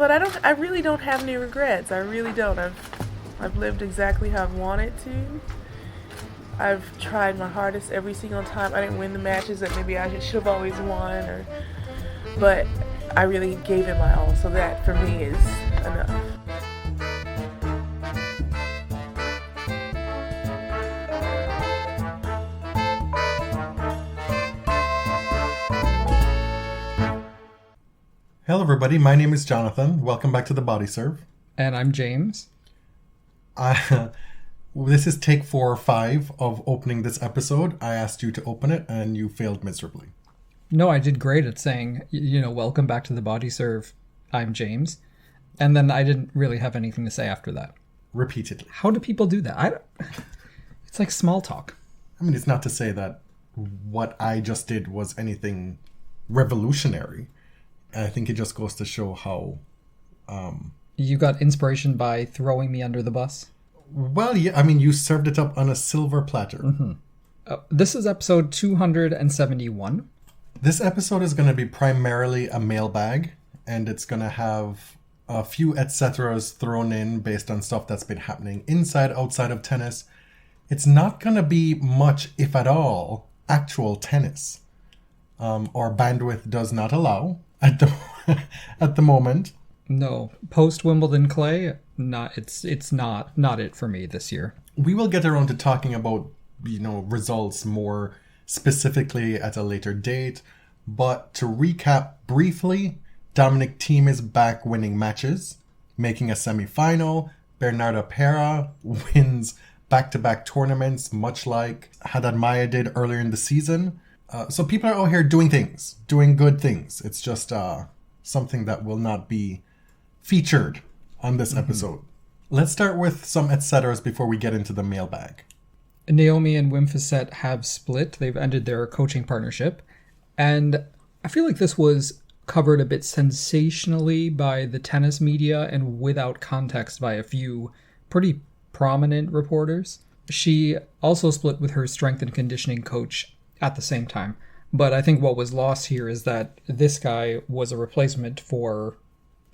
But I really don't have any regrets. I really don't. I've lived exactly how I've wanted to. I've tried my hardest every single time. I didn't win the matches that maybe I should have always won, but I really gave it my all. So that for me is enough. Hello everybody, my name is Jonathan. Welcome back to the Body Serve. And I'm James. This is take 4 or 5 of opening this episode. I asked you to open it and you failed miserably. No, I did great at saying, welcome back to the Body Serve. I'm James. And then I didn't really have anything to say after that. Repeatedly. How do people do that? It's like small talk. I mean, it's not to say that what I just did was anything revolutionary. I think it just goes to show how... You got inspiration by throwing me under the bus? Well, yeah, I mean, you served it up on a silver platter. Mm-hmm. This is episode 271. This episode is going to be primarily a mailbag, and it's going to have a few etceteras thrown in based on stuff that's been happening inside, outside of tennis. It's not going to be much, if at all, actual tennis. Our bandwidth does not allow at the moment. No, post-Wimbledon clay, it's not it for me this year. We will get around to talking about, results more specifically at a later date. But to recap briefly, Dominic Thiem is back winning matches, making a semi-final. Bernarda Pera wins back-to-back tournaments, much like Haddad Maia did earlier in the season. So people are out here doing things, doing good things. It's just something that will not be featured on this episode. Let's start with some etceteras before we get into the mailbag. Naomi and Wim Fissette have split. They've ended their coaching partnership. And I feel like this was covered a bit sensationally by the tennis media and without context by a few pretty prominent reporters. She also split with her strength and conditioning coach at the same time. But I think what was lost here is that this guy was a replacement for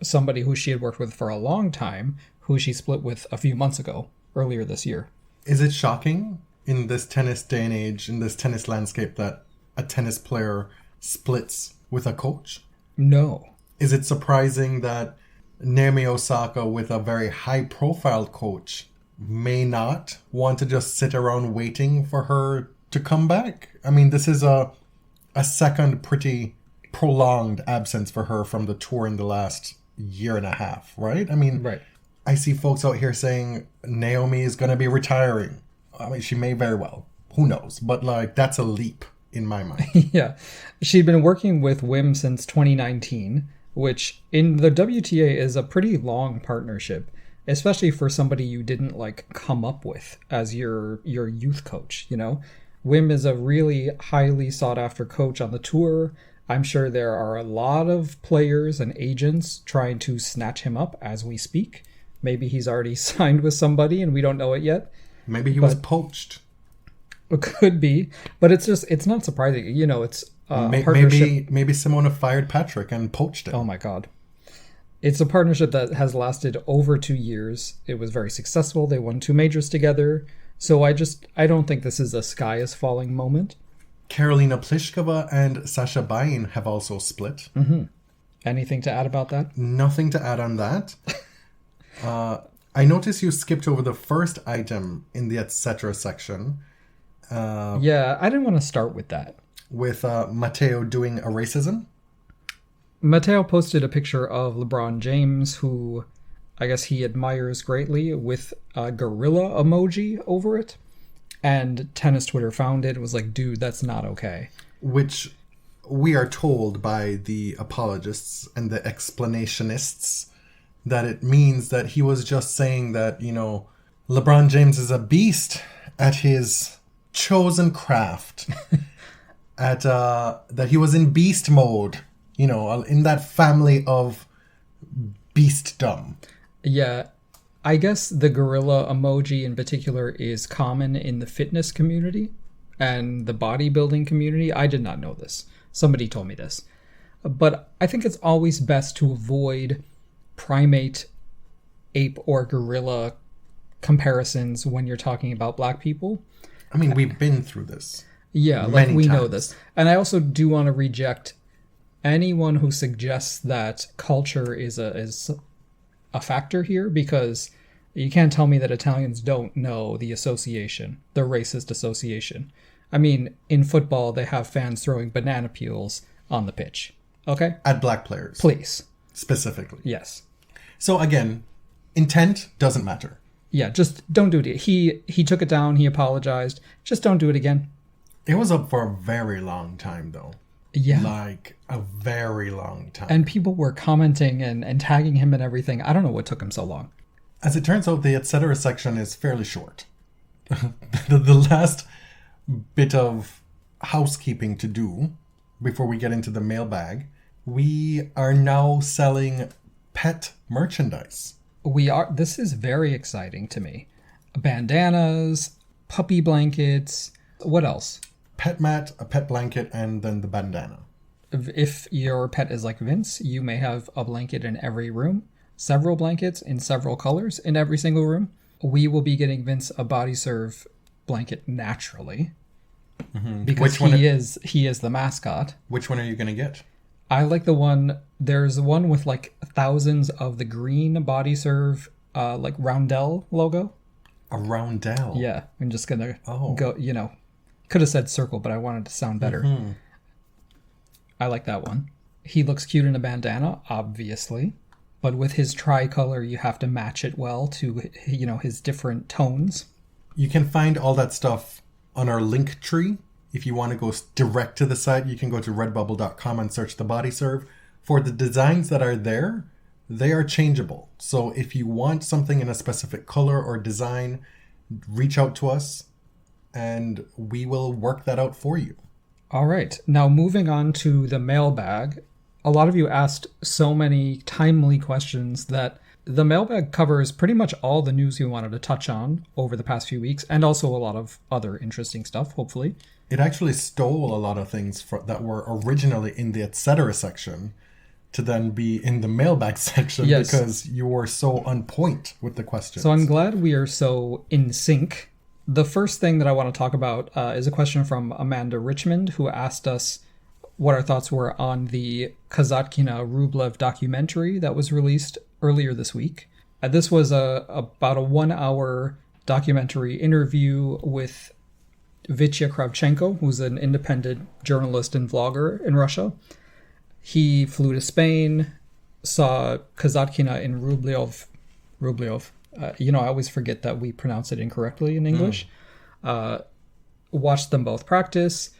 somebody who she had worked with for a long time, who she split with a few months ago, earlier this year. Is it shocking in this tennis day and age, in this tennis landscape, that a tennis player splits with a coach? No. Is it surprising that Naomi Osaka, with a very high-profile coach, may not want to just sit around waiting for her to come back? I mean, this is a second pretty prolonged absence for her from the tour in the last year and a half, right? I mean, right. I see folks out here saying Naomi is going to be retiring. I mean, she may very well. Who knows? But, that's a leap in my mind. Yeah. She'd been working with Wim since 2019, which in the WTA is a pretty long partnership, especially for somebody you didn't, come up with as your youth coach, Wim is a really highly sought-after coach on the tour. I'm sure there are a lot of players and agents trying to snatch him up as we speak. Maybe he's already signed with somebody and we don't know it yet. Maybe he was poached. It could be, but it's not surprising. It's a partnership. Maybe Simona fired Patrick and poached him. Oh my God. It's a partnership that has lasted over 2 years. It was very successful. They won 2 majors together. So I don't think this is a sky is falling moment. Karolina Pliskova and Sasha Bain have also split. Mm-hmm. Anything to add about that? Nothing to add on that. I noticed you skipped over the first item in the etc. section. Yeah, I didn't want to start with that. With Matteo doing a racism. Matteo posted a picture of LeBron James, who I guess he admires greatly, with a gorilla emoji over it. And tennis Twitter found it and was like, dude, that's not okay. Which we are told by the apologists and the explanationists that it means that he was just saying that, LeBron James is a beast at his chosen craft. That he was in beast mode, in that family of beastdom. Yeah. I guess the gorilla emoji in particular is common in the fitness community and the bodybuilding community. I did not know this. Somebody told me this. But I think it's always best to avoid primate, ape, or gorilla comparisons when you're talking about black people. I mean, we've been through this. Yeah, like many we know times. this. And I also do want to reject anyone who suggests that culture is a factor here, because you can't tell me that Italians don't know the association, the racist association. I mean, in football, they have fans throwing banana peels on the pitch. Okay? At black players. Please. Specifically. Yes. So again, intent doesn't matter. Yeah, just don't do it. He took it down. He apologized. Just don't do it again. It was up for a very long time, though. Yeah. Like, a very long time. And people were commenting and tagging him and everything. I don't know what took him so long. As it turns out, the Etceteras section is fairly short. the last bit of housekeeping to do before we get into the mailbag, we are now selling pet merchandise. We are. This is very exciting to me. Bandanas, puppy blankets. What else? Pet mat, a pet blanket, and then the bandana. If your pet is like Vince, you may have a blanket in every room, several blankets in several colors in every single room. We will be getting Vince a body serve blanket naturally, because he is the mascot. Which one are you going to get? I like the one. There's one with like thousands of the green body serve, like roundel logo. A roundel. Yeah, I'm just gonna go. You know, could have said circle, but I wanted to sound better. Mm-hmm. I like that one. He looks cute in a bandana, obviously, but with his tricolor, you have to match it well to, you know, his different tones. You can find all that stuff on our link tree. If you want to go direct to the site, you can go to redbubble.com and search the body serve. For the designs that are there, they are changeable. So if you want something in a specific color or design, reach out to us and we will work that out for you. All right. Now, moving on to the mailbag. A lot of you asked so many timely questions that the mailbag covers pretty much all the news we wanted to touch on over the past few weeks, and also a lot of other interesting stuff, hopefully. It actually stole a lot of things that were originally in the etc. section to then be in the mailbag section, yes, because you were so on point with the questions. So I'm glad we are so in sync. The first thing that I want to talk about is a question from Amanda Richmond, who asked us what our thoughts were on the Kasatkina-Rublev documentary that was released earlier this week. This was about a 1-hour documentary interview with Vitya Kravchenko, who's an independent journalist and vlogger in Russia. He flew to Spain, saw Kasatkina in Rublev. I always forget that we pronounce it incorrectly in English. Watched them both practice,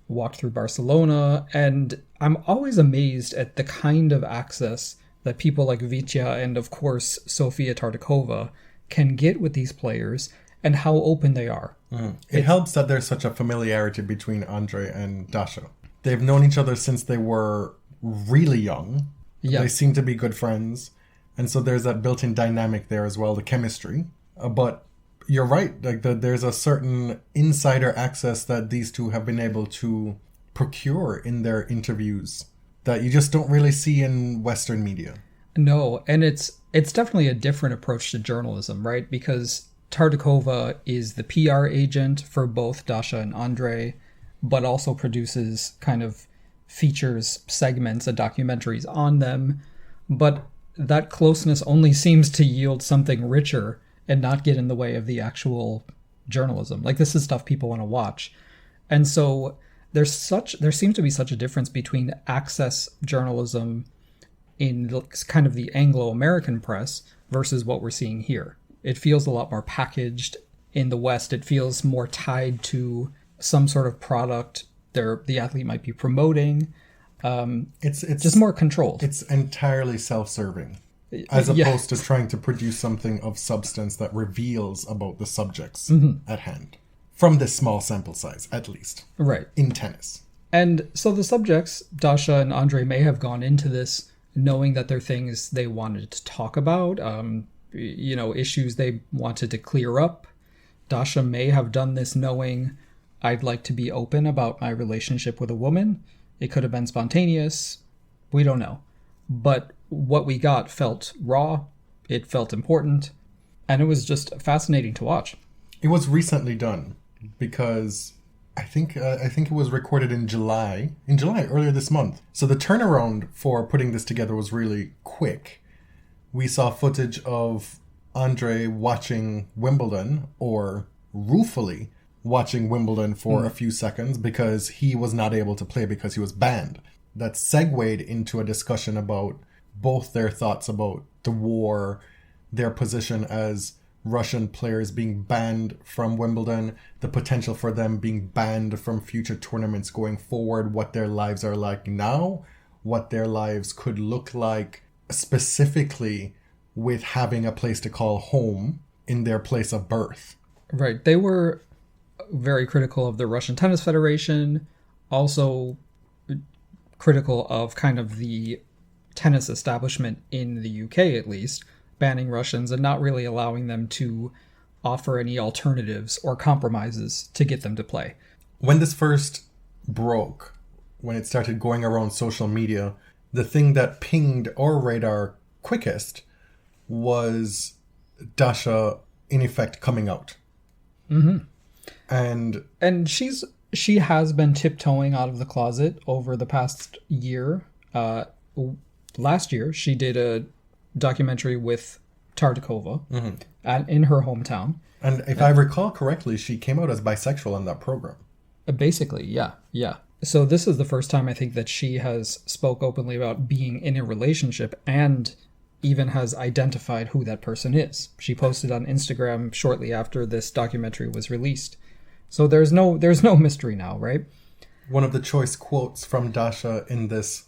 walked through Barcelona, and I'm always amazed at the kind of access that people like Vitya and, of course, Sofia Tartakova can get with these players and how open they are. It helps that there's such a familiarity between Andrey and Dasha. They've known each other since they were really young. Yeah. They seem to be good friends. And so there's that built-in dynamic there as well, the chemistry. But you're right, like there's a certain insider access that these two have been able to procure in their interviews that you just don't really see in Western media. No, and it's definitely a different approach to journalism, right? Because Tartakova is the PR agent for both Dasha and Andrey, but also produces kind of features, segments, and documentaries on them. But that closeness only seems to yield something richer and not get in the way of the actual journalism. Like, this is stuff people want to watch. And so there seems to be such a difference between access journalism in kind of the Anglo-American press versus what we're seeing here. It feels a lot more packaged. In the West, it feels more tied to some sort of product the athlete might be promoting. It's just more controlled. It's entirely self-serving, as opposed to trying to produce something of substance that reveals about the subjects at hand. From this small sample size, at least. Right. In tennis. And so the subjects, Dasha and Andrey, may have gone into this knowing that they're things they wanted to talk about, issues they wanted to clear up. Dasha may have done this knowing, I'd like to be open about my relationship with a woman. It could have been spontaneous. We don't know. But what we got felt raw, it felt important, and it was just fascinating to watch. It was recently done because I think it was recorded in July earlier this month. So the turnaround for putting this together was really quick. We saw footage of Andrey watching Wimbledon, or ruefully watching Wimbledon for a few seconds because he was not able to play because he was banned. That segued into a discussion about both their thoughts about the war, their position as Russian players being banned from Wimbledon, the potential for them being banned from future tournaments going forward, what their lives are like now, what their lives could look like, specifically with having a place to call home in their place of birth. Right. They were very critical of the Russian Tennis Federation, also critical of kind of the tennis establishment in the UK, at least, banning Russians and not really allowing them to offer any alternatives or compromises to get them to play. When this first broke, when it started going around social media, the thing that pinged our radar quickest was Dasha, in effect, coming out. Mm-hmm. And she has been tiptoeing out of the closet over the past year. Last year, she did a documentary with Tartakova in her hometown. And if I recall correctly, she came out as bisexual in that program. Basically, yeah. So this is the first time I think that she has spoke openly about being in a relationship and even has identified who that person is. She posted on Instagram shortly after this documentary was released. So there's no mystery now, right? One of the choice quotes from Dasha in this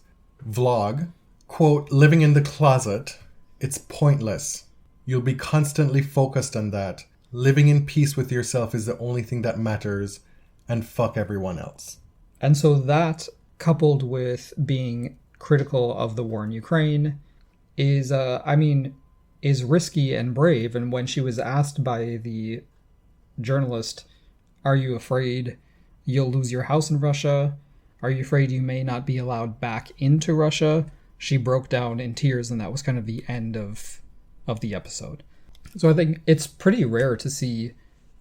vlog, quote, "Living in the closet, it's pointless. You'll be constantly focused on that. Living in peace with yourself is the only thing that matters, and fuck everyone else." And so that, coupled with being critical of the war in Ukraine, is risky and brave. And when she was asked by the journalist, "Are you afraid you'll lose your house in Russia? Are you afraid you may not be allowed back into Russia?" she broke down in tears, and that was kind of the end of the episode. So I think it's pretty rare to see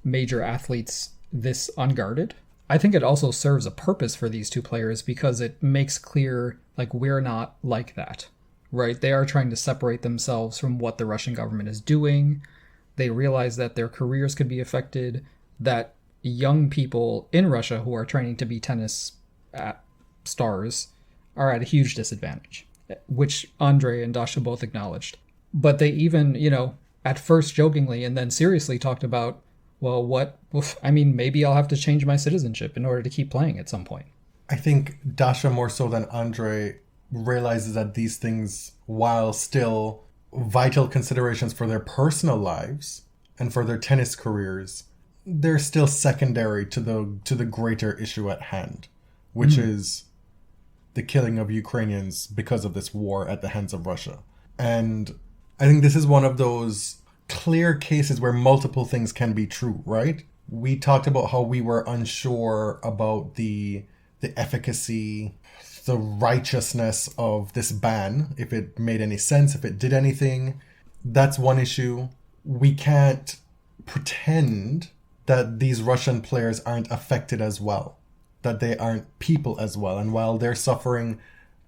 major athletes this unguarded. I think it also serves a purpose for these two players because it makes clear, like, we're not like that, right? They are trying to separate themselves from what the Russian government is doing. They realize that their careers could be affected, that young people in Russia who are training to be tennis stars are at a huge disadvantage, which Andrey and Dasha both acknowledged. But they even, at first jokingly and then seriously talked about, well, maybe I'll have to change my citizenship in order to keep playing at some point. I think Dasha, more so than Andrey, realizes that these things, while still vital considerations for their personal lives and for their tennis careers, they're still secondary to the greater issue at hand, which is the killing of Ukrainians because of this war at the hands of Russia. And I think this is one of those clear cases where multiple things can be true, right? We talked about how we were unsure about the efficacy, the righteousness of this ban, if it made any sense, if it did anything. That's one issue. We can't pretend that these Russian players aren't affected as well, that they aren't people as well. And while their suffering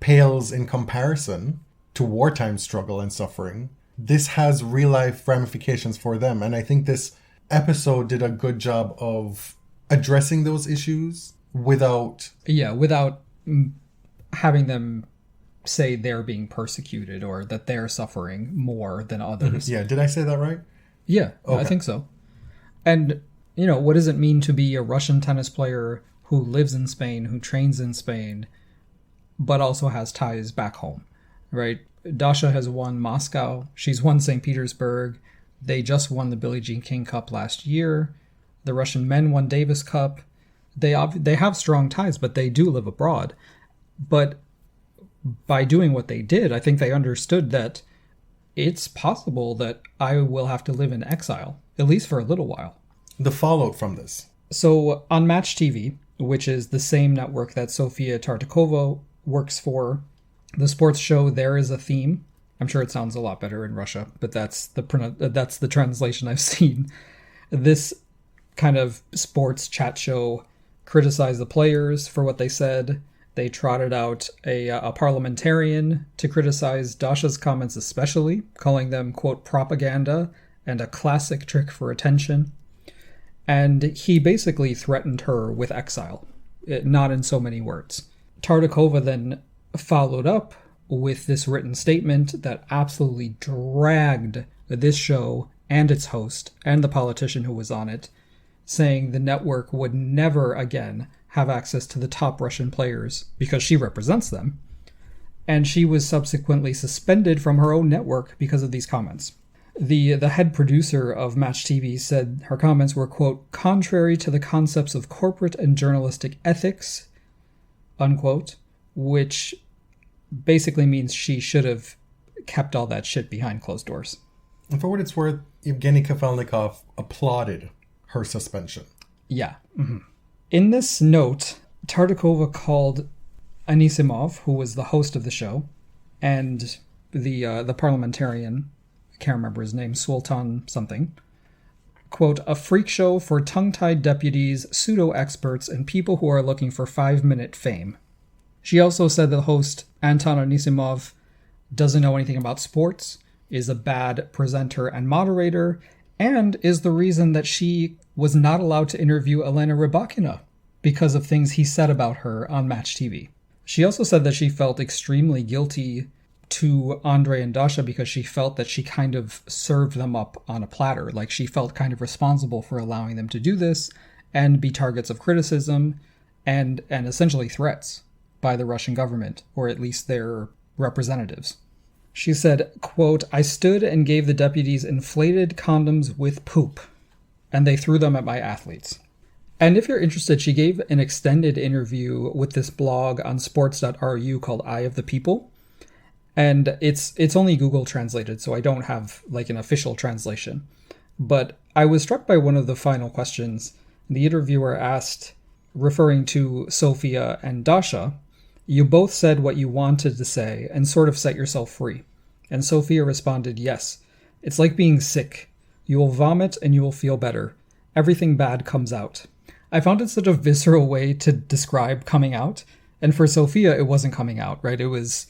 pales in comparison to wartime struggle and suffering, this has real life ramifications for them. And I think this episode did a good job of addressing those issues without having them say they're being persecuted or that they're suffering more than others. Yeah, did I say that right? Yeah, okay. I think so. And, what does it mean to be a Russian tennis player who lives in Spain, who trains in Spain, but also has ties back home, right? Dasha has won Moscow. She's won St. Petersburg. They just won the Billie Jean King Cup last year. The Russian men won Davis Cup. They have strong ties, but they do live abroad. But by doing what they did, I think they understood that it's possible that I will have to live in exile, at least for a little while. The fallout from this. So on Match TV, which is the same network that Sofia Tartakova works for, the sports show There Is a Theme I'm sure it sounds a lot better in Russia, but that's the translation I've seen. This kind of sports chat show criticized the players for what they said. They trotted out a parliamentarian to criticize Dasha's comments especially, calling them, quote, propaganda and a classic trick for attention. And he basically threatened her with exile, not in so many words. Tartakova then followed up with this written statement that absolutely dragged this show and its host and the politician who was on it, saying the network would never again have access to the top Russian players because she represents them. And she was subsequently suspended from her own network because of these comments. The head producer of Match TV said her comments were, quote, contrary to the concepts of corporate and journalistic ethics, unquote, which basically means she should have kept all that shit behind closed doors. And for what it's worth, Evgeny Kafelnikov applauded her suspension. Yeah. Mm-hmm. In this note, Tartakova called Anisimov, who was the host of the show, and the parliamentarian, I can't remember his name, Sultan something, quote, a freak show for tongue-tied deputies, pseudo-experts, and people who are looking for 5-minute fame. She also said the host, Anton Anisimov, doesn't know anything about sports, is a bad presenter and moderator, and is the reason that she was not allowed to interview Elena Rybakina because of things he said about her on Match TV. She also said that she felt extremely guilty to Andrey and Dasha because she felt that she kind of served them up on a platter. Like, she felt kind of responsible for allowing them to do this and be targets of criticism and essentially threats by the Russian government, or at least their representatives. She said, quote, I stood and gave the deputies inflated condoms with poop, and they threw them at my athletes. And if you're interested, she gave an extended interview with this blog on sports.ru called Eye of the People. And it's only Google translated, so I don't have like an official translation. But I was struck by one of the final questions. The interviewer asked, referring to Sofia and Dasha, you both said what you wanted to say and sort of set yourself free. And Sofia responded, yes. It's like being sick. You will vomit and you will feel better. Everything bad comes out. I found it such a visceral way to describe coming out. And for Sofia, it wasn't coming out, right? It was...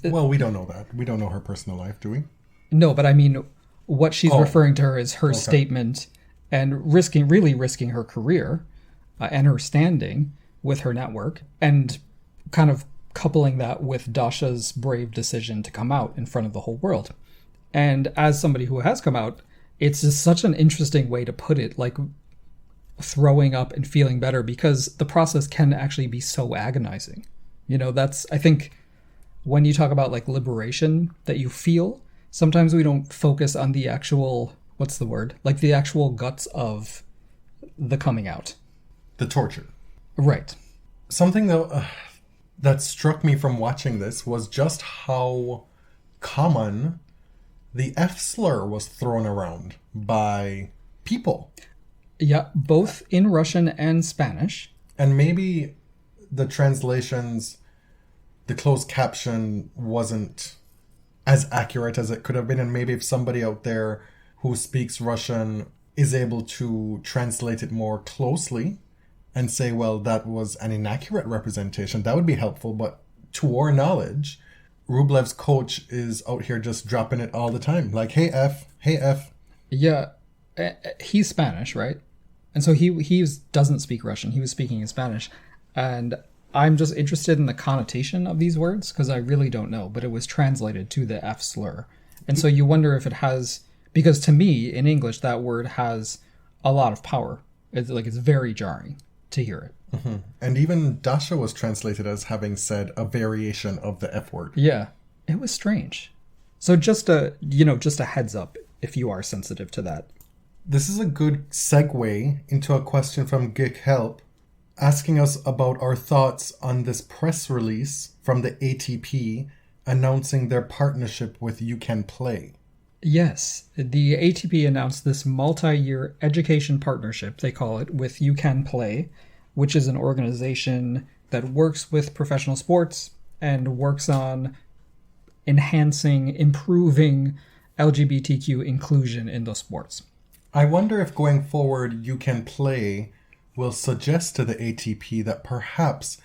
Well, we don't know that. We don't know her personal life, do we? No, but I mean, what she's referring to her is her statement and really risking her career and her standing with her network, and kind of coupling that with Dasha's brave decision to come out in front of the whole world. And as somebody who has come out, it's just such an interesting way to put it, like throwing up and feeling better, because the process can actually be so agonizing. You know, that's, I think, when you talk about like liberation that you feel, sometimes we don't focus on the actual, what's the word? Like the actual guts of the coming out. The torture. Right. Something though that struck me from watching this was just how common the F slur was thrown around by people. Yeah, both in Russian and Spanish. And maybe the translations, the closed caption wasn't as accurate as it could have been. And maybe if somebody out there who speaks Russian is able to translate it more closely and say, well, that was an inaccurate representation, that would be helpful. But to our knowledge, Rublev's coach is out here just dropping it all the time. Like, hey, F, hey, F. Yeah, he's Spanish, right? And so he doesn't speak Russian. He was speaking in Spanish. And I'm just interested in the connotation of these words, because I really don't know. But it was translated to the F slur. And so you wonder if it has... Because to me, in English, that word has a lot of power. It's very jarring to hear it. Mm-hmm. And even Dasha was translated as having said a variation of the F word. Yeah, it was strange. So just a heads up if you are sensitive to that. This is a good segue into a question from Geek Help, asking us about our thoughts on this press release from the ATP announcing their partnership with You Can Play. Yes, the ATP announced this multi-year education partnership, they call it, with You Can Play, which is an organization that works with professional sports and works on enhancing, improving LGBTQ inclusion in those sports. I wonder if going forward, You Can Play will suggest to the ATP that perhaps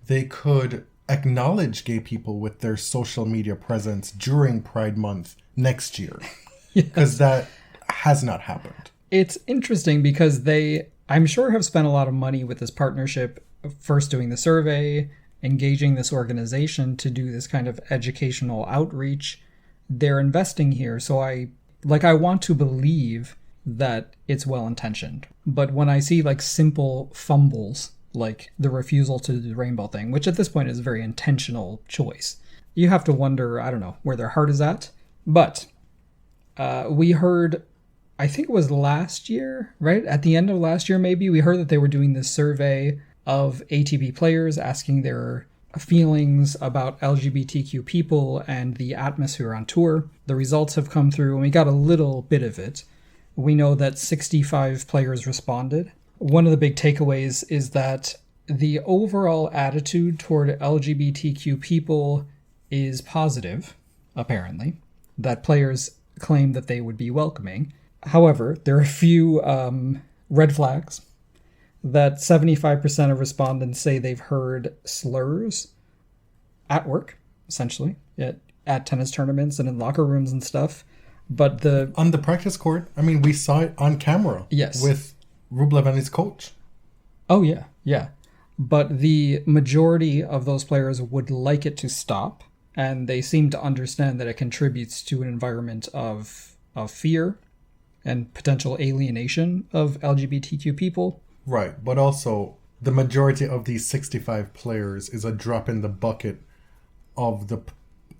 they could acknowledge gay people with their social media presence during Pride Month next year. Because that has not happened. It's interesting because they, I'm sure, have spent a lot of money with this partnership, first doing the survey, engaging this organization to do this kind of educational outreach. They're investing here, so I want to believe that it's well-intentioned. But when I see like simple fumbles, like the refusal to do the rainbow thing, which at this point is a very intentional choice, you have to wonder, I don't know, where their heart is at. But we heard, I think it was last year, right? At the end of last year, maybe, we heard that they were doing this survey of ATP players asking their feelings about LGBTQ people and the atmosphere on tour. The results have come through, and we got a little bit of it. We know that 65 players responded. One of the big takeaways is that the overall attitude toward LGBTQ people is positive, apparently, that players claim that they would be welcoming. However, there are a few red flags that 75% of respondents say they've heard slurs at work, essentially, at tennis tournaments and in locker rooms and stuff. But on the practice court, I mean, we saw it on camera. Yes. With Rublev and his coach. Oh, yeah, yeah. But the majority of those players would like it to stop, and they seem to understand that it contributes to an environment of fear and potential alienation of LGBTQ people. Right, but also the majority of these 65 players is a drop in the bucket of the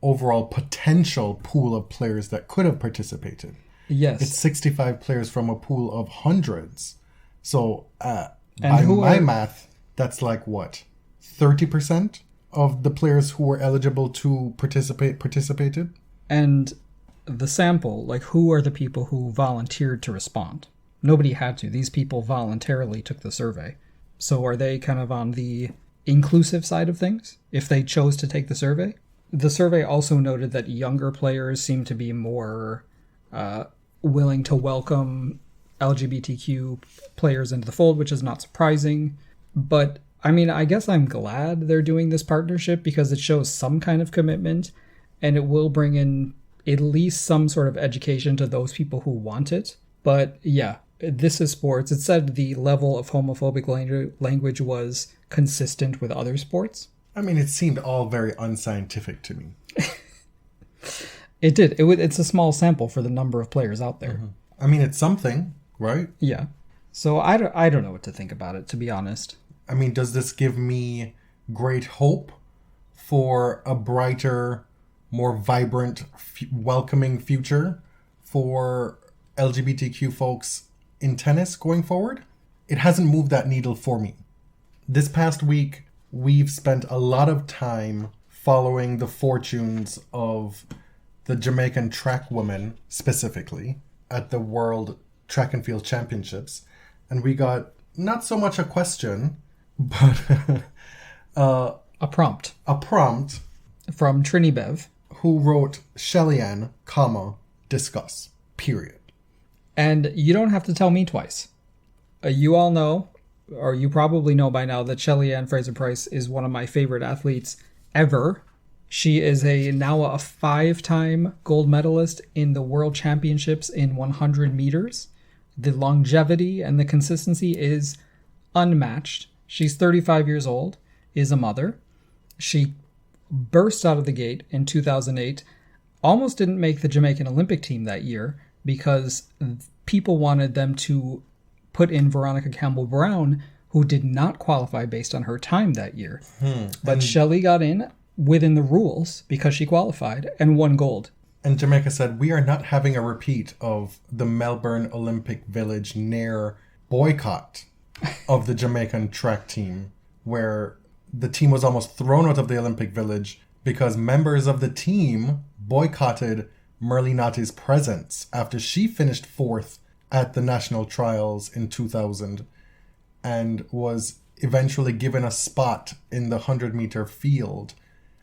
overall potential pool of players that could have participated. Yes. It's 65 players from a pool of hundreds. So by my math, that's like what? 30% of the players who were eligible to participated? And the sample, like, who are the people who volunteered to respond? Nobody had to. These people voluntarily took the survey. So are they kind of on the inclusive side of things if they chose to take the survey? The survey also noted that younger players seem to be more willing to welcome LGBTQ players into the fold, which is not surprising. But, I mean, I guess I'm glad they're doing this partnership because it shows some kind of commitment, and it will bring in at least some sort of education to those people who want it. But, yeah, this is sports. It said the level of homophobic language was consistent with other sports. I mean, it seemed all very unscientific to me. It did. It's a small sample for the number of players out there. Mm-hmm. I mean, it's something, right? Yeah. So I don't know what to think about it, to be honest. I mean, does this give me great hope for a brighter, more vibrant, welcoming future for LGBTQ folks in tennis going forward? It hasn't moved that needle for me. This past week, we've spent a lot of time following the fortunes of the Jamaican track women, specifically, at the World Track and Field Championships. And we got not so much a question, but a prompt. A prompt. From Trini Bev. Who wrote Shelly-Ann, discuss, period. And you don't have to tell me twice. You all know, or you probably know by now, that Shelly-Ann Fraser-Pryce is one of my favorite athletes ever. She is now a 5-time gold medalist in the World Championships in 100 meters. The longevity and the consistency is unmatched. She's 35 years old, is a mother. She burst out of the gate in 2008, almost didn't make the Jamaican Olympic team that year because people wanted them to put in Veronica Campbell-Brown, who did not qualify based on her time that year. But Shelly got in within the rules because she qualified and won gold. And Jamaica said, we are not having a repeat of the Melbourne Olympic Village near boycott of the Jamaican track team, where the team was almost thrown out of the Olympic Village because members of the team boycotted Merlinati's presence after she finished 4th at the national trials in 2000 and was eventually given a spot in the 100-meter field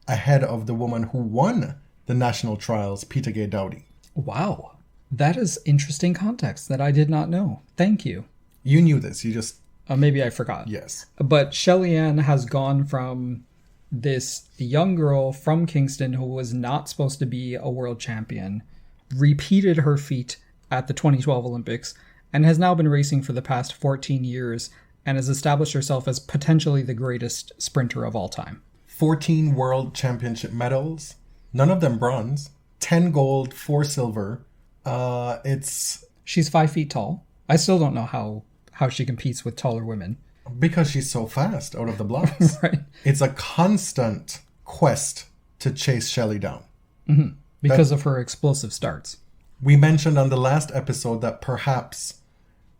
ahead of the woman who won the national trials, Peter Gay Dowdy. Wow. That is interesting context that I did not know. Thank you. You knew this. You just... Maybe I forgot. Yes. But Shelly-Ann has gone from this young girl from Kingston who was not supposed to be a world champion, repeated her feat at the 2012 Olympics, and has now been racing for the past 14 years and has established herself as potentially the greatest sprinter of all time. 14 world championship medals, none of them bronze, 10 gold, 4 silver. She's 5 feet tall. I still don't know how she competes with taller women. Because she's so fast out of the blocks. Right. It's a constant quest to chase Shelly down. Mm-hmm. Because of her explosive starts. We mentioned on the last episode that perhaps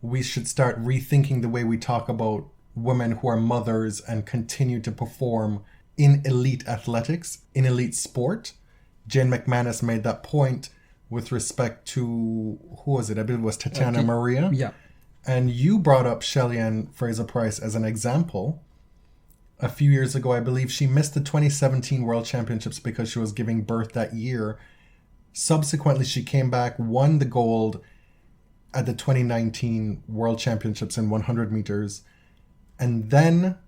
we should start rethinking the way we talk about women who are mothers and continue to perform in elite athletics, in elite sport. Jane McManus made that point with respect to, who was it? I believe it was Tatiana Maria. Yeah. And you brought up Shelly-Ann Fraser-Price as an example. A few years ago, I believe she missed the 2017 World Championships because she was giving birth that year. Subsequently, she came back, won the gold at the 2019 World Championships in 100 meters, and then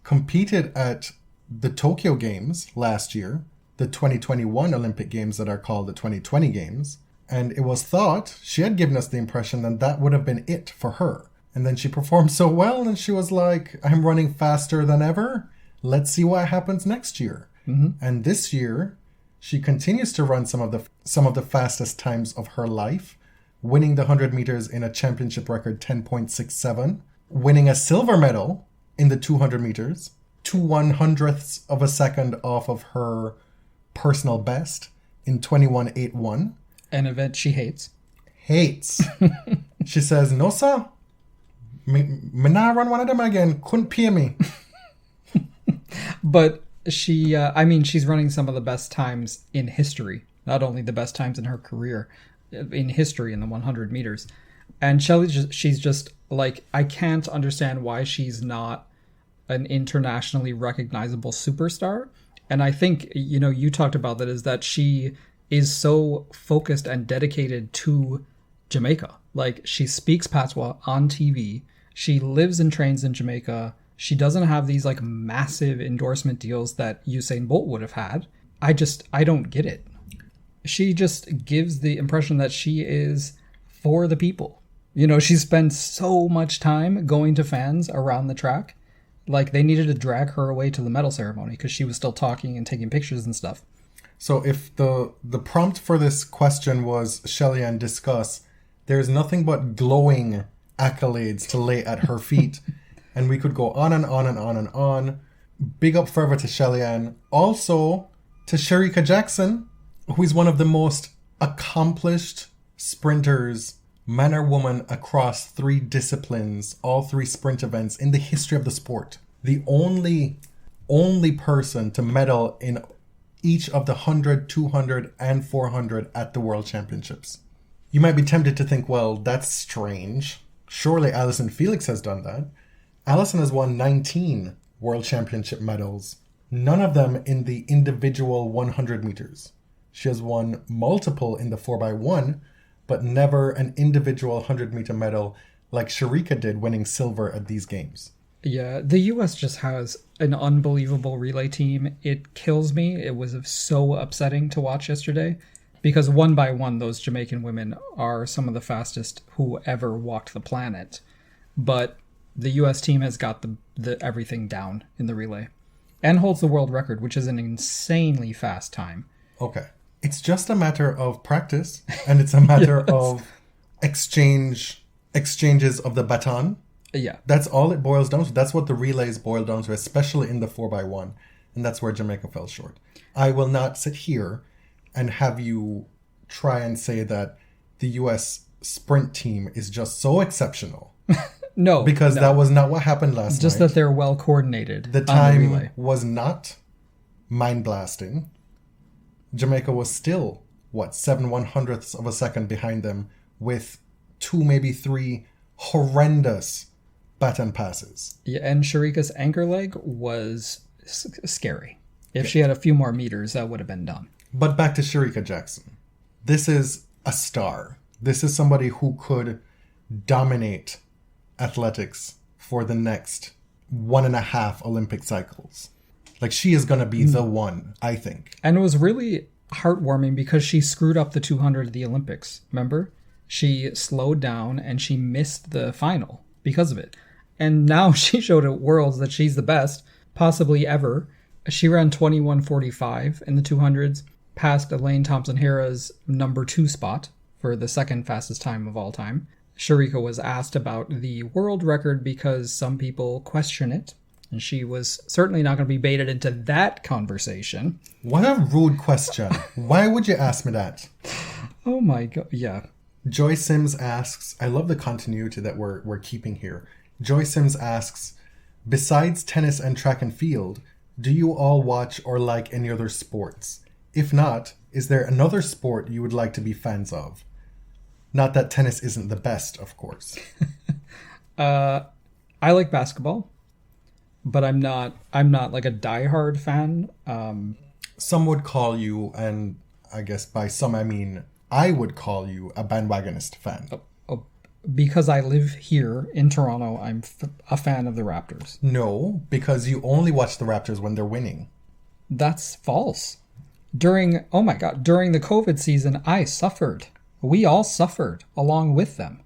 competed at the Tokyo Games last year, the 2021 Olympic Games that are called the 2020 Games. And it was thought, she had given us the impression that that would have been it for her. And then she performed so well and she was like, I'm running faster than ever. Let's see what happens next year. Mm-hmm. And this year, she continues to run some of the fastest times of her life, winning the 100 meters in a championship record 10.67, winning a silver medal in the 200 meters, 2/100ths of a second off of her personal best in 21.81. An event she hates. She says, no, sir. Me not run one of them again. Couldn't pay me. But she's running some of the best times in history. Not only the best times in her career, in history in the 100 meters. And she's just like, I can't understand why she's not an internationally recognizable superstar. And I think, you talked about that, is that she is so focused and dedicated to Jamaica. Like, she speaks Patois on TV. She lives and trains in Jamaica. She doesn't have these like massive endorsement deals that Usain Bolt would have had. I don't get it. She just gives the impression that she is for the people. She spends so much time going to fans around the track. Like, they needed to drag her away to the medal ceremony because she was still talking and taking pictures and stuff. So if the prompt for this question was Shelly-Ann discuss, there's nothing but glowing accolades to lay at her feet. And we could go on and on and on and on. Big up forever to Shelly-Ann. Also to Shericka Jackson, who is one of the most accomplished sprinters, man or woman, across 3 disciplines, all 3 sprint events in the history of the sport. The only person to medal in each of the 100, 200, and 400 at the World Championships. You might be tempted to think, well, that's strange. Surely Allyson Felix has done that. Allyson has won 19 World Championship medals, none of them in the individual 100 meters. She has won multiple in the 4x1, but never an individual 100-meter medal like Shericka did, winning silver at these games. Yeah, the U.S. just has an unbelievable relay team. It kills me. It was so upsetting to watch yesterday because one by one, those Jamaican women are some of the fastest who ever walked the planet. But the U.S. team has got the everything down in the relay and holds the world record, which is an insanely fast time. Okay. It's just a matter of practice, and it's a matter Yes. of exchanges of the baton. Yeah. That's all it boils down to. That's what the relays boil down to, especially in the 4x1. And that's where Jamaica fell short. I will not sit here and have you try and say that the U.S. sprint team is just so exceptional. No. Because that was not what happened last night. Just that they're well coordinated. The on the time relay. was not mind-blasting. Jamaica was still, 7/100ths of a second behind them with 2, maybe 3 horrendous baton passes. Yeah, and Shericka's anchor leg was scary. If she had a few more meters, that would have been done. But back to Shericka Jackson. This is a star. This is somebody who could dominate athletics for the next 1.5 Olympic cycles. Like, she is going to be the one, I think. And it was really heartwarming because she screwed up the 200 at the Olympics, remember? She slowed down and she missed the final because of it. And now she showed at Worlds that she's the best, possibly ever. She ran 21:45 in the 200s, passed Elaine Thompson-Herah's number 2 spot for the second fastest time of all time. Shericka was asked about the world record because some people question it, and she was certainly not going to be baited into that conversation. What a rude question. Why would you ask me that? Oh my god, yeah. Joy Sims asks, I love the continuity that we're keeping here. Joy Sims asks, besides tennis and track and field, do you all watch or like any other sports? If not, is there another sport you would like to be fans of? Not that tennis isn't the best, of course. I like basketball, but I'm not like a diehard fan. Some would call you, and I guess by some I mean I would call you a bandwagonist fan. Because I live here in Toronto, I'm a fan of the Raptors. No, because you only watch the Raptors when they're winning. That's false. During the COVID season, I suffered. We all suffered along with them.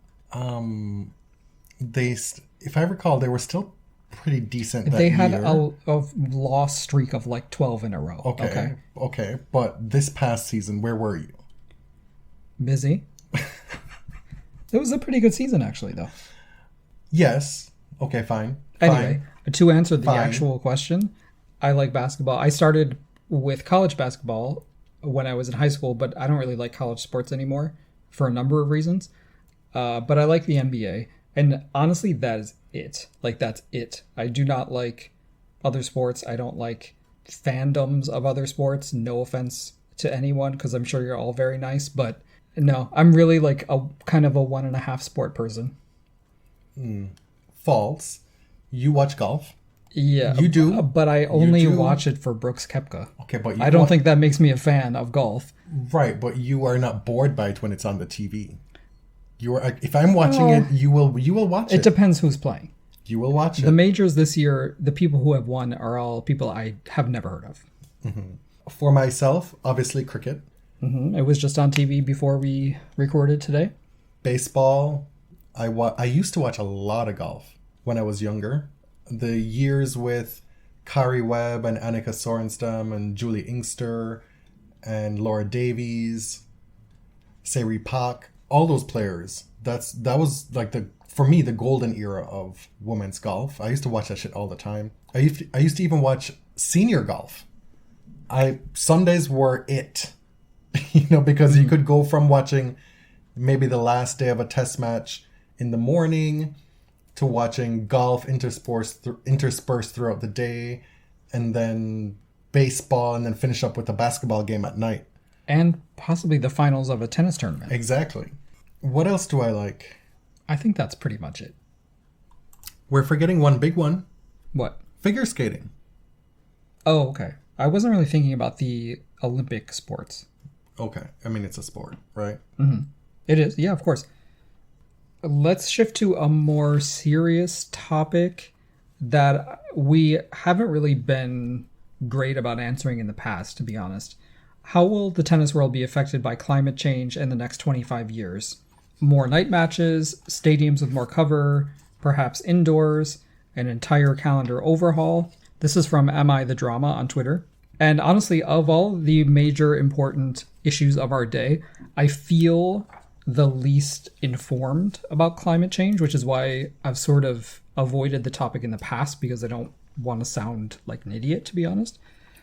If I recall, they were still pretty decent that They had year. a loss streak of like 12 in a row. Okay. But this past season, where were you? Busy. It was a pretty good season, actually, though. Yes. Okay, fine. Anyway, to answer the Fine. actual question, I like basketball. I started with college basketball when I was in high school, but I don't really like college sports anymore for a number of reasons. But I like the NBA. And honestly, that is it. Like, that's it. I do not like other sports. I don't like fandoms of other sports. No offense to anyone, because I'm sure you're all very nice. But no, I'm really like a kind of a 1.5 sport person. False. You watch golf? Yeah. You do? But I only do? watch it for Brooks Koepka. Okay, but I don't think that makes me a fan of golf. Right, but you are not bored by it when it's on the TV. You are. If I'm watching it, you will watch it. It depends who's playing. You will watch it. The majors this year, the people who have won are all people I have never heard of. For myself, obviously cricket. It was just on TV before we recorded today. Baseball. I used to watch a lot of golf when I was younger. The years with Kari Webb and Annika Sorenstam and Julie Inkster and Laura Davies, Seri Pak, all those players. That was like for me the golden era of women's golf. I used to watch that shit all the time. I used to even watch senior golf. Sundays were it. Because you could go from watching maybe the last day of a test match in the morning to watching golf interspersed throughout the day, and then baseball, and then finish up with a basketball game at night. And possibly the finals of a tennis tournament. Exactly. What else do I like? I think that's pretty much it. We're forgetting one big one. What? Figure skating. Oh, okay. I wasn't really thinking about the Olympic sports. Okay. I mean, it's a sport, right? It is. Yeah, of course. Let's shift to a more serious topic that we haven't really been great about answering in the past, to be honest. How will the tennis world be affected by climate change in the next 25 years? More night matches, stadiums with more cover, perhaps indoors, an entire calendar overhaul. This is from Am I the Drama on Twitter. And honestly, of all the major important issues of our day, I feel the least informed about climate change, which is why I've sort of avoided the topic in the past, because I don't want to sound like an idiot, to be honest.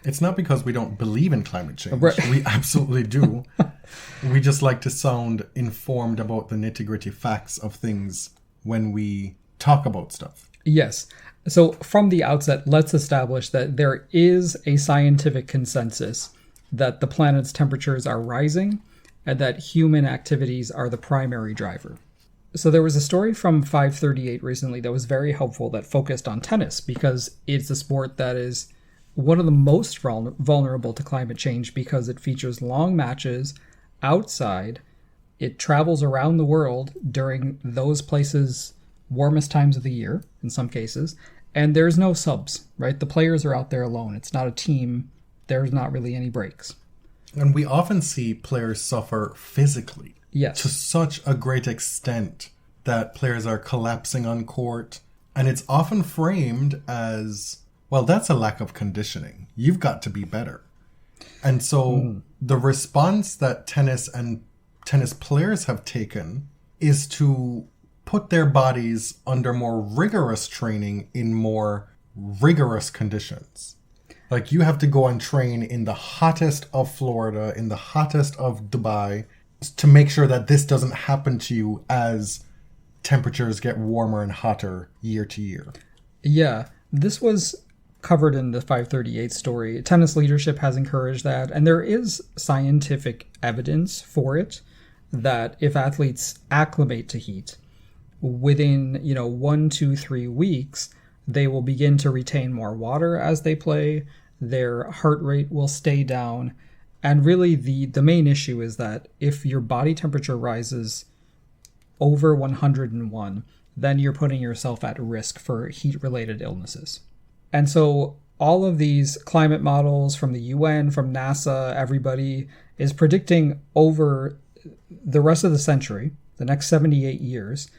It's not because we don't believe in climate change. Right. We absolutely do. We just like to sound informed about the nitty-gritty facts of things when we talk about stuff. Yes. So from the outset, let's establish that there is a scientific consensus that the planet's temperatures are rising and that human activities are the primary driver. So there was a story from 538 recently that was very helpful that focused on tennis, because it's a sport that is one of the most vulnerable to climate change because it features long matches outside. It travels around the world during those places' warmest times of the year, in some cases, and there's no subs, right? The players are out there alone. It's not a team. There's not really any breaks. And we often see players suffer physically. Yes. To such a great extent that players are collapsing on court. And it's often framed as, well, that's a lack of conditioning. You've got to be better. And so the response that tennis and tennis players have taken is to put their bodies under more rigorous training in more rigorous conditions. Like, you have to go and train in the hottest of Florida, in the hottest of Dubai, to make sure that this doesn't happen to you as temperatures get warmer and hotter year to year. Yeah, this was covered in the 538 story. Tennis leadership has encouraged that, and there is scientific evidence for it that if athletes acclimate to heat, within 1, 2, 3 weeks, they will begin to retain more water as they play. Their heart rate will stay down. And really, the main issue is that if your body temperature rises over 101, then you're putting yourself at risk for heat-related illnesses. And so all of these climate models from the UN, from NASA, everybody is predicting over the rest of the century, the next 78 years,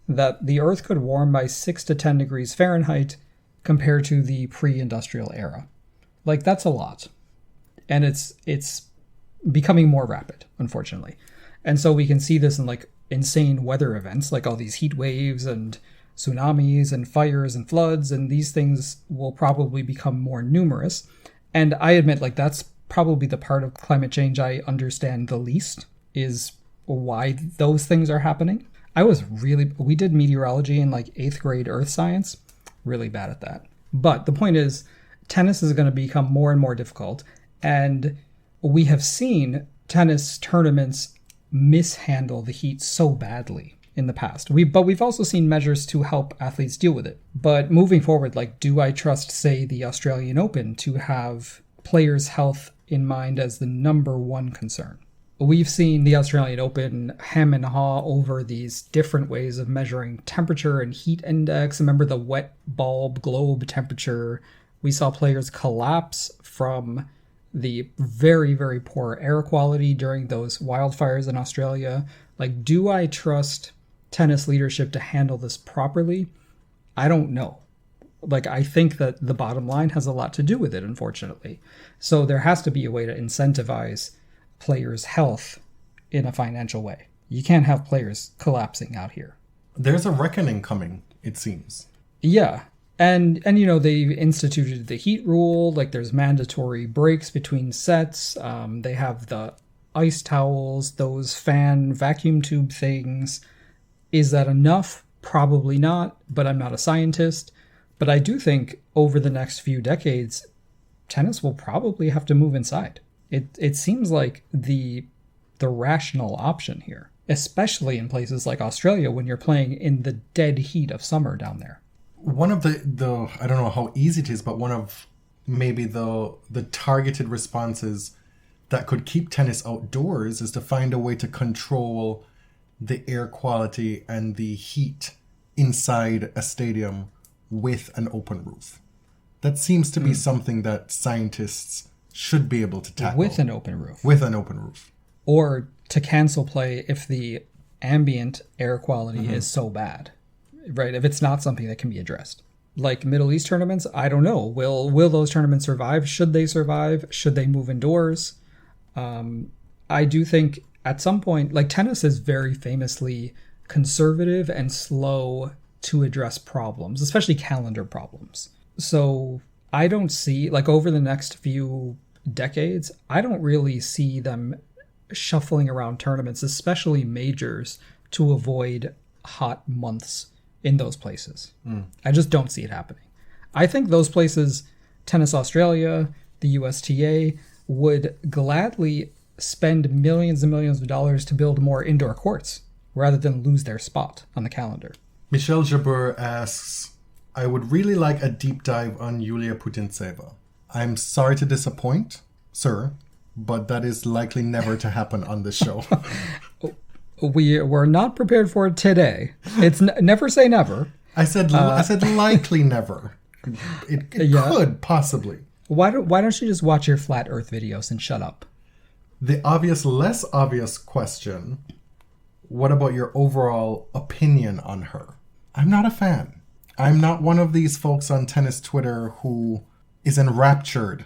that the Earth could warm by 6 to 10 degrees Fahrenheit compared to the pre-industrial era. Like, that's a lot. And it's becoming more rapid, unfortunately. And so we can see this in like insane weather events, like all these heat waves and tsunamis and fires and floods, and these things will probably become more numerous. And I admit, like, that's probably the part of climate change I understand the least, is why those things are happening. We did meteorology in like 8th grade earth science, really bad at that. But the point is, tennis is going to become more and more difficult, and we have seen tennis tournaments mishandle the heat so badly in the past. But we've also seen measures to help athletes deal with it. But moving forward, like, do I trust, say, the Australian Open to have players' health in mind as the number one concern? We've seen the Australian Open hem and haw over these different ways of measuring temperature and heat index. Remember the wet bulb globe temperature? We saw players collapse from the very, very poor air quality during those wildfires in Australia. Like, do I trust tennis leadership to handle this properly? I don't know. Like, I think that the bottom line has a lot to do with it, unfortunately. So there has to be a way to incentivize players' health in a financial way. You can't have players collapsing out here. There's a reckoning coming, it seems. Yeah. And they've instituted the heat rule. Like, there's mandatory breaks between sets. They have the ice towels, those fan vacuum tube things. Is that enough? Probably not, but I'm not a scientist. But I do think over the next few decades, tennis will probably have to move inside. It seems like the rational option here, especially in places like Australia when you're playing in the dead heat of summer down there. One of the I don't know how easy it is, but one of maybe the targeted responses that could keep tennis outdoors is to find a way to control the air quality and the heat inside a stadium with an open roof. That seems to be something that scientists should be able to tackle. With an open roof. With an open roof. Or to cancel play if the ambient air quality is so bad. Right, if it's not something that can be addressed. Like Middle East tournaments, I don't know. Will those tournaments survive? Should they survive? Should they move indoors? I do think at some point, like, tennis is very famously conservative and slow to address problems, especially calendar problems. So I don't see, like, over the next few decades, I don't really see them shuffling around tournaments, especially majors, to avoid hot months in those places. I just don't see it happening. I think those places, Tennis Australia, the USTA, would gladly spend millions and millions of dollars to build more indoor courts rather than lose their spot on the calendar. Michelle Jabur asks, I would really like a deep dive on Yulia Putintseva. I'm sorry to disappoint, sir, but that is likely never to happen on this show. We were not prepared for it today. It's never say never. I said likely never. It could possibly. Why don't you just watch your flat Earth videos and shut up? The less obvious question, what about your overall opinion on her? I'm not a fan. I'm not one of these folks on tennis Twitter who is enraptured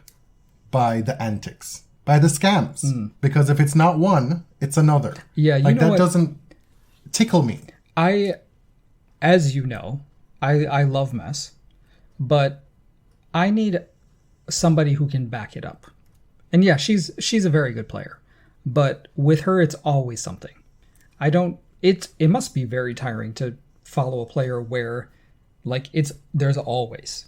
by the antics, by the scams. Because if it's not one, it's another. Yeah, you know that what? Doesn't tickle me. As you know, I love mess, but I need somebody who can back it up. And yeah, she's a very good player, but with her, it's always something. It must be very tiring to follow a player where, like, there's always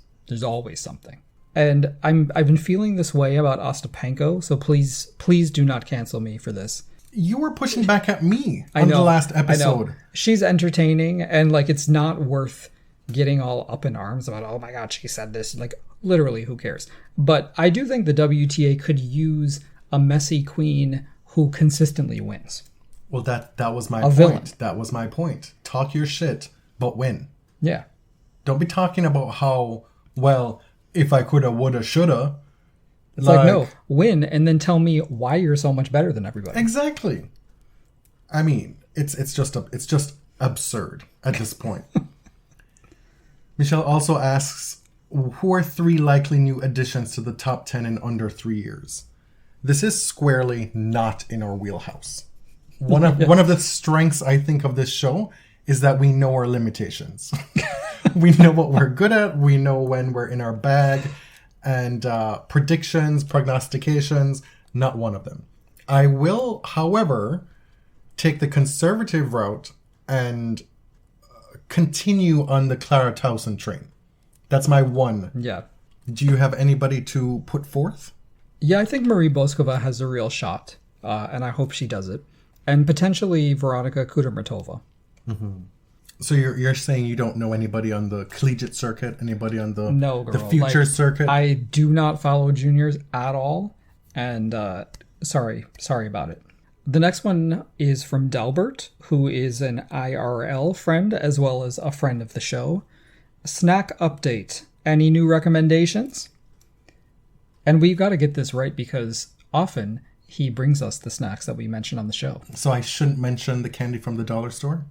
something. And I've been feeling this way about Ostapenko, so please do not cancel me for this. You were pushing back at me on the last episode. I know. She's entertaining, and like it's not worth getting all up in arms about, oh my god, she said this. Like, literally, who cares? But I do think the WTA could use a messy queen who consistently wins. Well, that was my point. Villain. That was my point. Talk your shit, but win. Yeah. Don't be talking about how, well, if I coulda, woulda, shoulda. It's like, no, win and then tell me why you're so much better than everybody. Exactly. I mean, it's just absurd at this point. Michelle also asks, who are 3 likely new additions to the top 10 in under 3 years? This is squarely not in our wheelhouse. One of the strengths, I think, of this show is that we know our limitations. We know what we're good at. We know when we're in our bag. And predictions, prognostications, not one of them. I will, however, take the conservative route and continue on the Clara Towson train. That's my one. Yeah. Do you have anybody to put forth? Yeah, I think Marie Boskova has a real shot, and I hope she does it. And potentially Veronika Kudermetova. Mm-hmm. So you're saying you don't know anybody on the collegiate circuit, anybody on the the future circuit? I do not follow juniors at all, and sorry about it. The next one is from Delbert, who is an IRL friend as well as a friend of the show. Snack update. Any new recommendations? And we've got to get this right because often he brings us the snacks that we mention on the show. So I shouldn't mention the candy from the dollar store?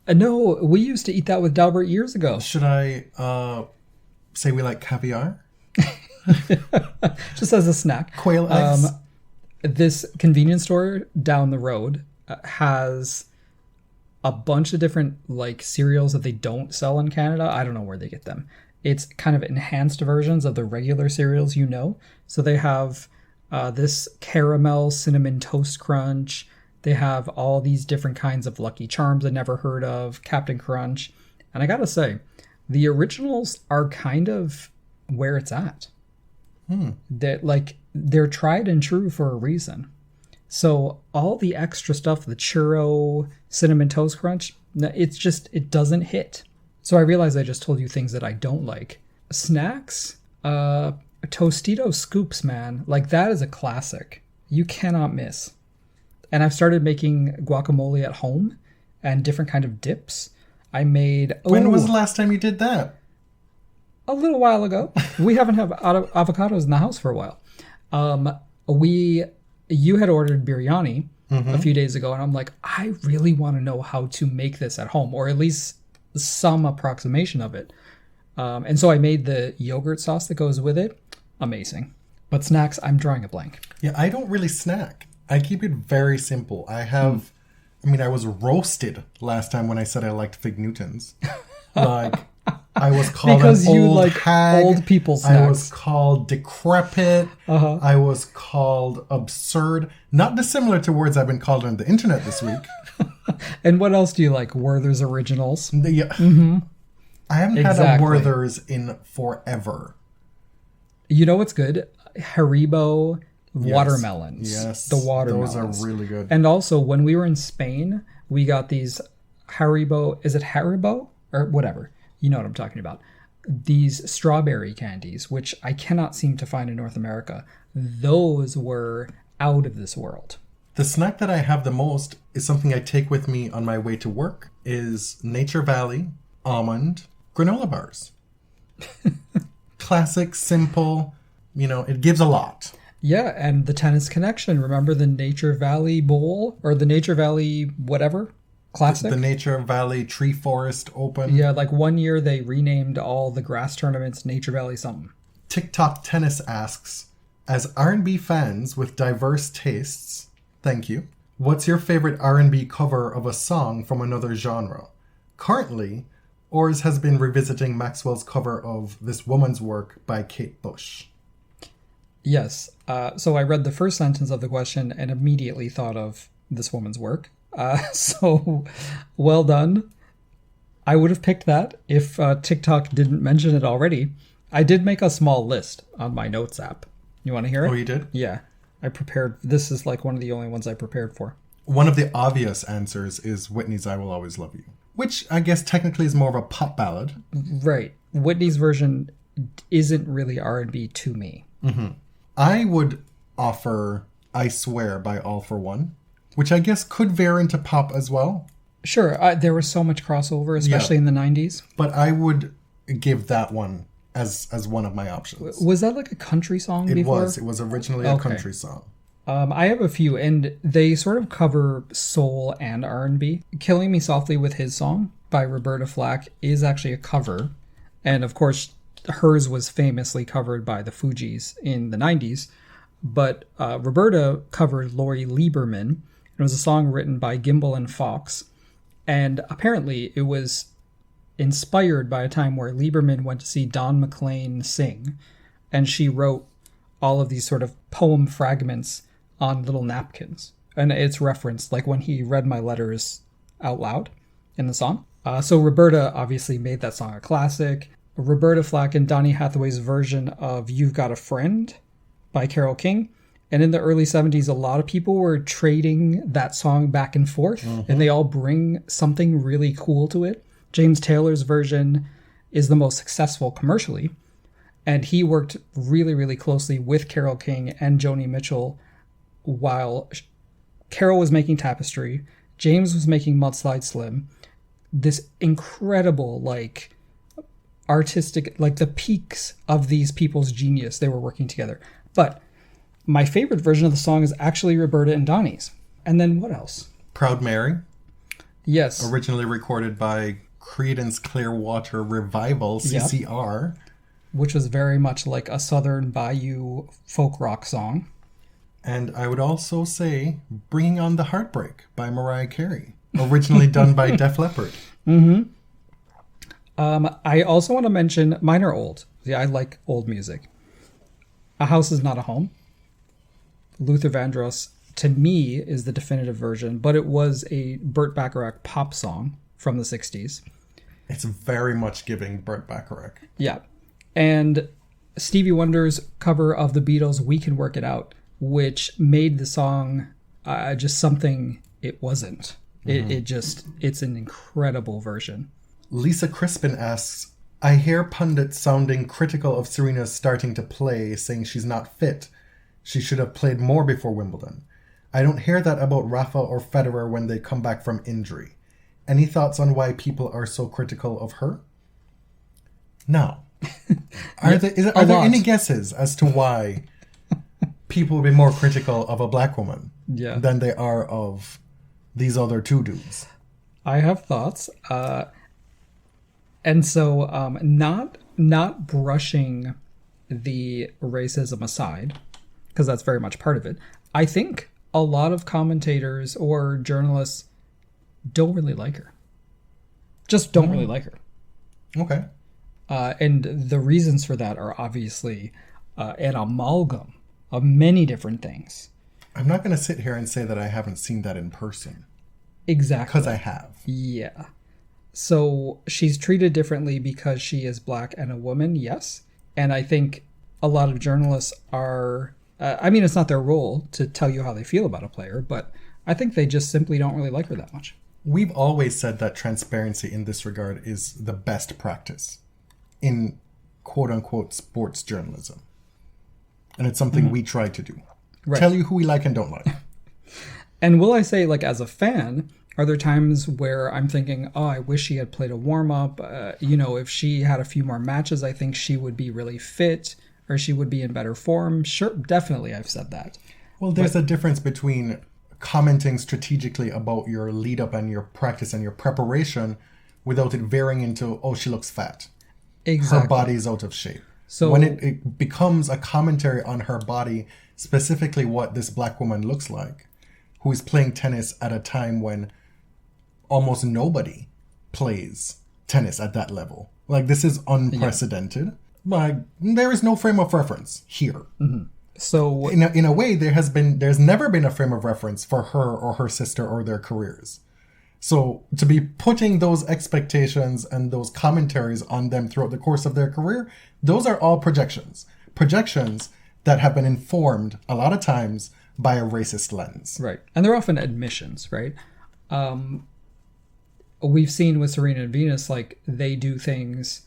No, we used to eat that with Delbert years ago. Should I say we like caviar? Just as a snack. Quail eggs? This convenience store down the road has a bunch of different like cereals that they don't sell in Canada. I don't know where they get them. It's kind of enhanced versions of the regular cereals, you know. So they have this caramel cinnamon toast crunch. They have all these different kinds of Lucky Charms I never heard of, Captain Crunch. And I gotta say, the originals are kind of where it's at. They're tried and true for a reason. So all the extra stuff, the churro, cinnamon toast crunch, it doesn't hit. So I realize I just told you things that I don't like. Snacks, Tostito Scoops, man. Like, that is a classic. You cannot miss. And I've started making guacamole at home and different kind of dips. I made... When was the last time you did that? A little while ago. We haven't had avocados in the house for a while. You had ordered biryani a few days ago, and I'm like, I really want to know how to make this at home, or at least some approximation of it. And so I made the yogurt sauce that goes with it. Amazing. But snacks, I'm drawing a blank. Yeah, I don't really snack. I keep it very simple. I was roasted last time when I said I liked Fig Newtons. Like, I was called because an you old like hag. Old people snacks. I was called decrepit. I was called absurd. Not dissimilar to words I've been called on the internet this week. And what else do you like? Werther's Originals? Yeah. I haven't had a Werther's in forever. You know what's good? Haribo watermelons. Yes. The watermelons. Those are really good. And also, when we were in Spain, we got these Haribo... Is it Haribo? Or whatever. You know what I'm talking about. these strawberry candies, which I cannot seem to find in North America. Those were out of this world. The snack that I have the most is something I take with me on my way to work, is Nature Valley almond granola bars. Classic, simple, it gives a lot. Yeah, and the tennis connection. Remember the Nature Valley Bowl? Or the Nature Valley whatever? Classic? The Nature Valley Tree Forest Open. Yeah, like one year they renamed all the grass tournaments Nature Valley something. TikTok Tennis asks, as R&B fans with diverse tastes, thank you, what's your favorite R&B cover of a song from another genre? Currently, Oars has been revisiting Maxwell's cover of This Woman's Work by Kate Bush. Yes. So I read the first sentence of the question and immediately thought of This Woman's Work. So well done. I would have picked that if TikTok didn't mention it already. I did make a small list on my notes app. You want to hear it? Oh, you did? Yeah. I prepared. This is like one of the only ones I prepared for. One of the obvious answers is Whitney's I Will Always Love You, which I guess technically is more of a pop ballad. Right. Whitney's version isn't really R&B to me. Mm-hmm. I would offer I Swear by All For One, which I guess could veer into pop as well. Sure. There was so much crossover, especially in the 90s. But I would give that one as one of my options. Was that like a country song before? It was originally a country song. I have a few, and they sort of cover soul and R&B. Killing Me Softly with His Song by Roberta Flack is actually a cover. And of course, hers was famously covered by the Fugees in the 90s. But Roberta covered Lori Lieberman. It was a song written by Gimbel and Fox. And apparently it was inspired by a time where Lieberman went to see Don McLean sing. And she wrote all of these sort of poem fragments on little napkins. And it's referenced like when he read my letters out loud in the song. So Roberta obviously made that song a classic. Roberta Flack and Donny Hathaway's version of You've Got a Friend by Carole King. And in the early 70s, a lot of people were trading that song back and forth. Mm-hmm. And they all bring something really cool to it. James Taylor's version is the most successful commercially. And he worked really, really closely with Carole King and Joni Mitchell while Carole was making Tapestry. James was making Mudslide Slim. This incredible, like, artistic, like the peaks of these people's genius. They were working together. But my favorite version of the song is actually Roberta and Donnie's. And then what else? Proud Mary. Yes. Originally recorded by Creedence Clearwater Revival, CCR. Yep. Which was very much like a Southern Bayou folk rock song. And I would also say Bringing on the Heartbreak by Mariah Carey. Originally done by Def Leppard. Mm-hmm. I also want to mention, mine are old. Yeah, I like old music. A House Is Not a Home. Luther Vandross, to me, is the definitive version, but it was a Burt Bacharach pop song from the 60s. It's very much giving Burt Bacharach. Yeah. And Stevie Wonder's cover of the Beatles' We Can Work It Out, which made the song just something it wasn't. Mm-hmm. It's an incredible version. Lisa Crispin asks, I hear pundits sounding critical of Serena's starting to play, saying she's not fit. She should have played more before Wimbledon. I don't hear that about Rafa or Federer when they come back from injury. Any thoughts on why people are so critical of her? No. Are there any guesses as to why people would be more critical of a black woman than they are of these other two dudes? I have thoughts. And so not brushing the racism aside, because that's very much part of it, I think a lot of commentators or journalists don't really like her. Just don't really like her. Okay. And the reasons for that are obviously an amalgam of many different things. I'm not going to sit here and say that I haven't seen that in person. Exactly. Because I have. Yeah. So she's treated differently because she is black and a woman, yes. And I think a lot of journalists are... it's not their role to tell you how they feel about a player, but I think they just simply don't really like her that much. We've always said that transparency in this regard is the best practice. in quote unquote sports journalism. And it's something we try to do. Right. Tell you who we like and don't like. And will I say, like, as a fan, are there times where I'm thinking, oh, I wish she had played a warm-up? If she had a few more matches, I think she would be really fit, or she would be in better form. Sure, definitely, I've said that. Well, there's a difference between commenting strategically about your lead-up and your practice and your preparation without it veering into, oh, she looks fat. Exactly. Her body is out of shape. So when it becomes a commentary on her body, specifically what this black woman looks like, who is playing tennis at a time when almost nobody plays tennis at that level. Like, this is unprecedented. Yeah. Like, there is no frame of reference here. Mm-hmm. So in a way, there's never been a frame of reference for her or her sister or their careers. So to be putting those expectations and those commentaries on them throughout the course of their career, those are all projections. Projections that have been informed a lot of times by a racist lens. Right. And they're often admissions, right? We've seen with Serena and Venus, like, they do things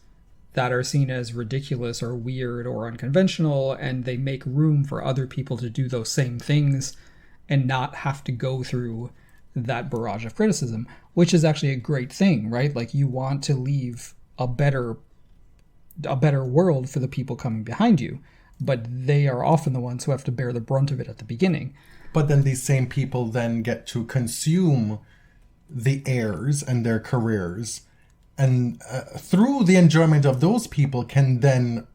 that are seen as ridiculous or weird or unconventional, and they make room for other people to do those same things and not have to go through that barrage of criticism, which is actually a great thing, right? Like, you want to leave a better world for the people coming behind you, but they are often the ones who have to bear the brunt of it at the beginning. But then these same people then get to consume the heirs and their careers, and through the enjoyment of those people can then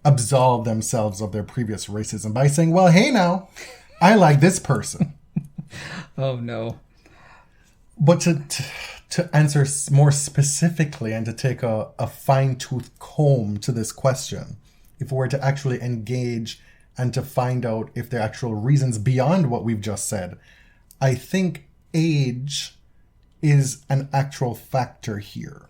absolve themselves of their previous racism by saying, well, hey now, I like this person. Oh no. But to answer more specifically and to take a fine-tooth comb to this question, if we were to actually engage and to find out if there are actual reasons beyond what we've just said, I think age is an actual factor here.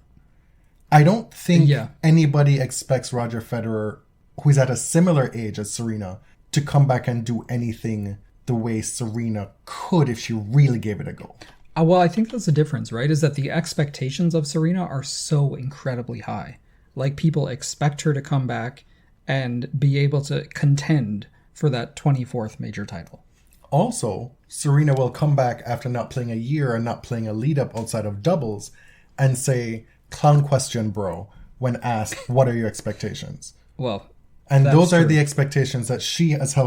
I don't think anybody expects Roger Federer, who's at a similar age as Serena, to come back and do anything the way Serena could if she really gave it a go. Well, I think that's the difference, right? Is that the expectations of Serena are so incredibly high. Like, people expect her to come back and be able to contend for that 24th major title. Also, Serena will come back after not playing a year and not playing a lead-up outside of doubles and say, clown question, bro, when asked, what are your expectations? Well, and those are the expectations that she has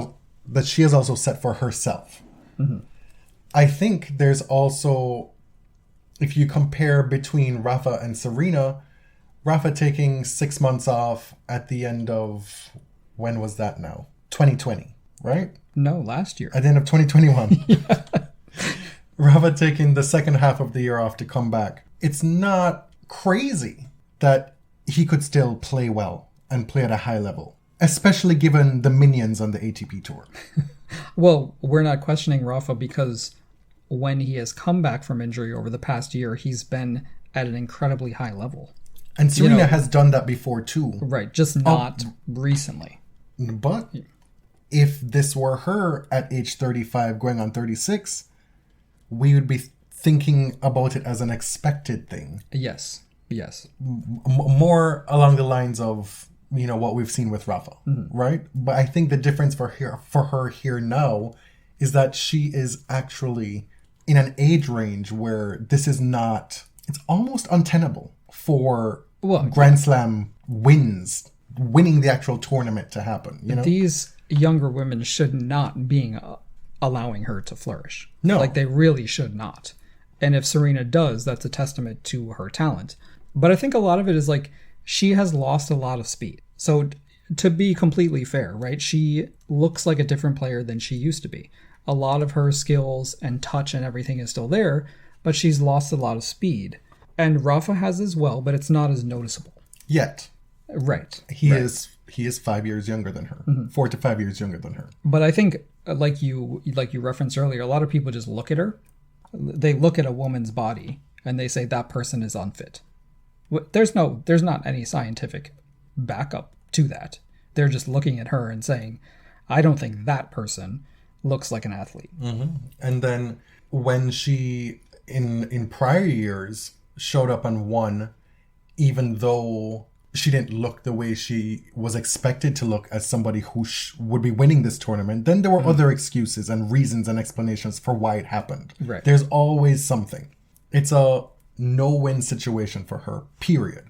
also set for herself. Mm-hmm. I think there's also, if you compare between Rafa and Serena, Rafa taking 6 months off at the end of, when was that now? 2020, right? No, last year. At the end of 2021. Yeah. Rafa taking the second half of the year off to come back. It's not crazy that he could still play well and play at a high level, especially given the minions on the ATP tour. Well, we're not questioning Rafa because when he has come back from injury over the past year, he's been at an incredibly high level. And Serena has done that before too. Right, just not recently. But if this were her at age 35 going on 36, we would be thinking about it as an expected thing. Yes. More along the lines of, what we've seen with Rafa, right? But I think the difference for her here now is that she is actually in an age range where this is not, it's almost untenable for Grand Slam winning the actual tournament to happen. These younger women should not be allowing her to flourish. No. Like, they really should not. And if Serena does, that's a testament to her talent. But I think a lot of it is, like, she has lost a lot of speed. So to be completely fair, right, she looks like a different player than she used to be. A lot of her skills and touch and everything is still there, but she's lost a lot of speed. And Rafa has as well, but it's not as noticeable. Yet. Right. He is 5 years younger than her. 4 to 5 years younger than her. But I think, like you referenced earlier, a lot of people just look at her. They look at a woman's body and they say that person is unfit. There's not any scientific backup to that. They're just looking at her and saying, I don't think that person looks like an athlete. Mm-hmm. And then when she, in prior years, showed up and won, even though she didn't look the way she was expected to look as somebody who would be winning this tournament, then there were other excuses and reasons and explanations for why it happened. Right. There's always something. It's a no-win situation for her, period.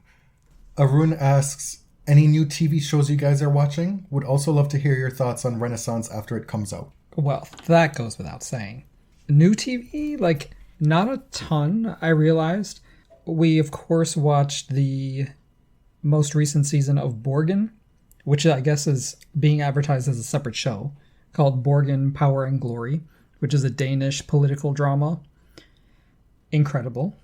Arun asks, any new TV shows you guys are watching? Would also love to hear your thoughts on Renaissance after it comes out. Well, that goes without saying. New TV, like, not a ton, I realized. We, of course, watched the most recent season of Borgen, which I guess is being advertised as a separate show, called Borgen, Power and Glory, which is a Danish political drama. Incredible.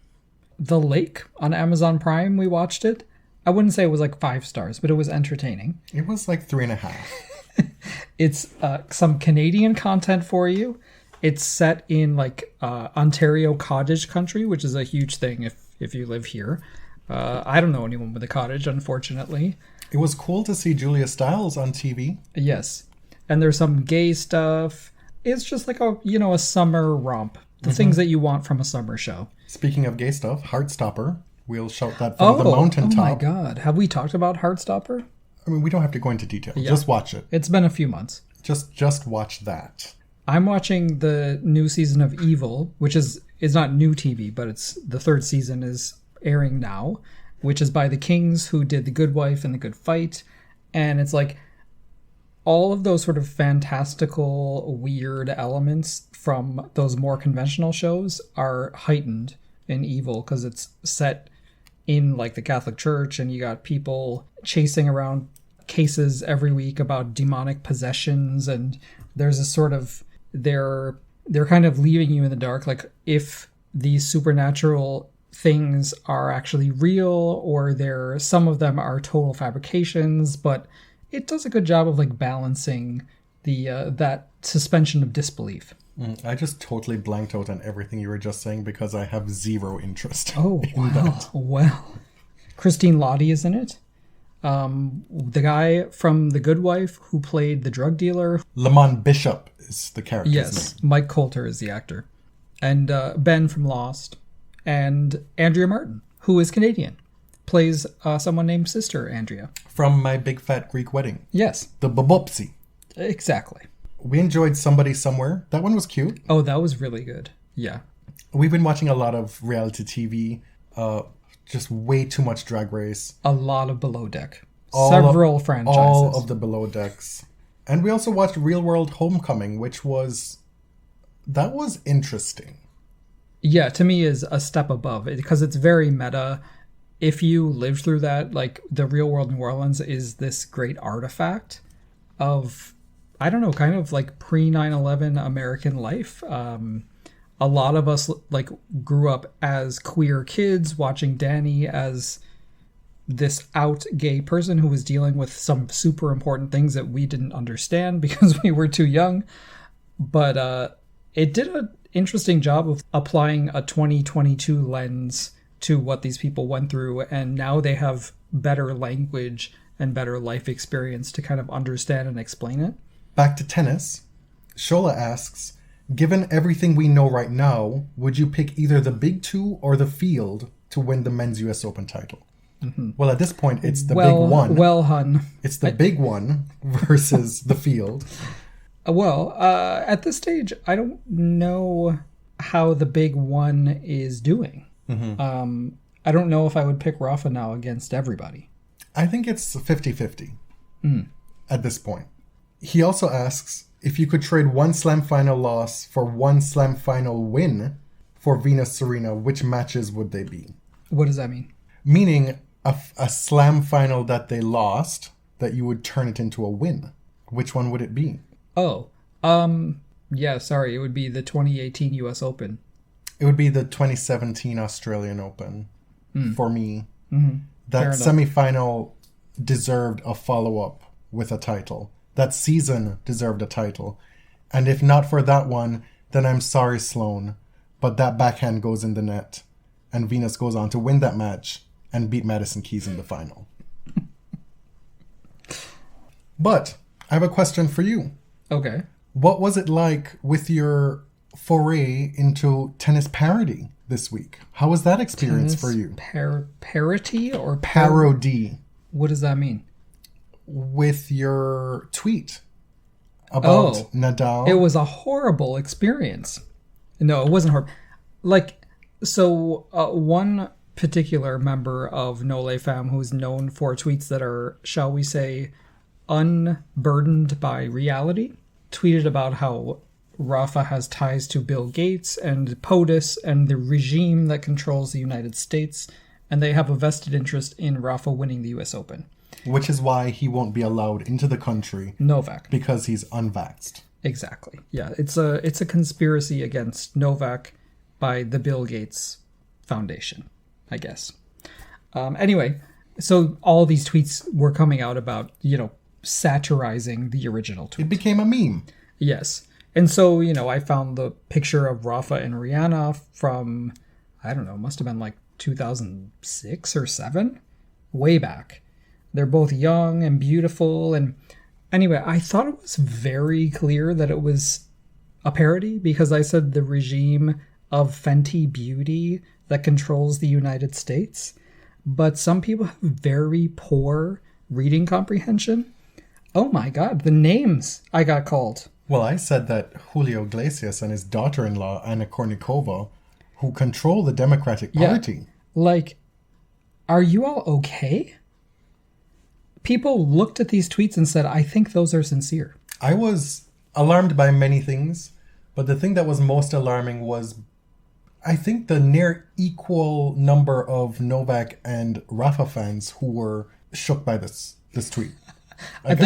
The Lake on Amazon Prime, we watched it. I wouldn't say it was like 5 stars, but it was entertaining. It was like 3.5. It's some Canadian content for you. It's set in like Ontario cottage country, which is a huge thing if you live here. I don't know anyone with a cottage, unfortunately. It was cool to see Julia Stiles on TV. Yes. And there's some gay stuff. It's just like a summer romp. The things that you want from a summer show. Speaking of gay stuff, Heartstopper. We'll shout that from the mountaintop. Oh my God. Have we talked about Heartstopper? I mean, we don't have to go into detail. Yeah. Just watch it. It's been a few months. Just watch that. I'm watching the new season of Evil, which is not new TV, but it's the 3rd season is airing now, which is by the Kings who did The Good Wife and The Good Fight. And it's like all of those sort of fantastical, weird elements from those more conventional shows are heightened in Evil because it's set in like the Catholic Church, and you got people chasing around cases every week about demonic possessions, and there's a sort of they're kind of leaving you in the dark, like if these supernatural things are actually real or some of them are total fabrications, but it does a good job of like balancing the that suspension of disbelief. I just totally blanked out on everything you were just saying because I have zero interest. Oh, well. Christine Lottie is in it. The guy from The Good Wife who played the drug dealer. Lamont Bishop is the character's Yes, name. Mike Coulter is the actor. And Ben from Lost. And Andrea Martin, who is Canadian, plays someone named Sister Andrea. From My Big Fat Greek Wedding. Yes. The Babopsi. Exactly. We enjoyed Somebody Somewhere. That one was cute. Oh, that was really good. Yeah. We've been watching a lot of reality TV. Just way too much Drag Race. A lot of Below Deck. Several franchises. All of the Below Decks. And we also watched Real World Homecoming, which was interesting. Yeah, to me is a step above it because it's very meta. If you lived through that, like the Real World New Orleans is this great artifact of, I don't know, kind of like pre 9/11 American life. A lot of us like grew up as queer kids watching Danny as this out gay person who was dealing with some super important things that we didn't understand because we were too young. But it did an interesting job of applying a 2022 lens to what these people went through. And now they have better language and better life experience to kind of understand and explain it. Back to tennis. Shola asks, given everything we know right now, would you pick either the big two or the field to win the men's US Open title? Mm-hmm. Well, at this point, it's the big one. Well, hun. It's the big one versus the field. Well, at this stage, I don't know how the big one is doing. Mm-hmm. I don't know if I would pick Rafa now against everybody. I think it's 50-50 at this point. He also asks, if you could trade one slam final loss for one slam final win for Venus Serena, which matches would they be? What does that mean? Meaning a slam final that they lost, that you would turn it into a win. Which one would it be? Oh, yeah, sorry. It would be the 2018 US Open. It would be the 2017 Australian Open for me. Mm-hmm. That semifinal deserved a follow-up with a title. That season deserved a title. And if not for that one, then I'm sorry, Sloane. But that backhand goes in the net. And Venus goes on to win that match and beat Madison Keys in the final. But I have a question for you. Okay. What was it like with your foray into tennis parody this week? How was that experience for you? Parity or Parody. What does that mean? With your tweet about Nadal. It was a horrible experience. No, it wasn't horrible. Like, so one particular member of Nole Fam who's known for tweets that are, shall we say, unburdened by reality, tweeted about how Rafa has ties to Bill Gates and POTUS and the regime that controls the United States, and they have a vested interest in Rafa winning the US Open. Which is why he won't be allowed into the country. Novak. Because he's unvaxxed. Exactly. Yeah, it's a conspiracy against Novak by the Bill Gates Foundation, I guess. Anyway, so all these tweets were coming out about, satirizing the original tweet. It became a meme. Yes. And so, I found the picture of Rafa and Rihanna from, I don't know, must have been like 2006 or 7, way back. They're both young and beautiful. And anyway, I thought it was very clear that it was a parody because I said the regime of Fenty Beauty that controls the United States. But some people have very poor reading comprehension. Oh my God, the names I got called. Well, I said that Julio Iglesias and his daughter-in-law, Anna Kournikova, who control the Democratic Party. Like, are you all okay? People looked at these tweets and said, I think those are sincere. I was alarmed by many things, but the thing that was most alarming was, I think, the near equal number of Novak and Rafa fans who were shook by this tweet. Like,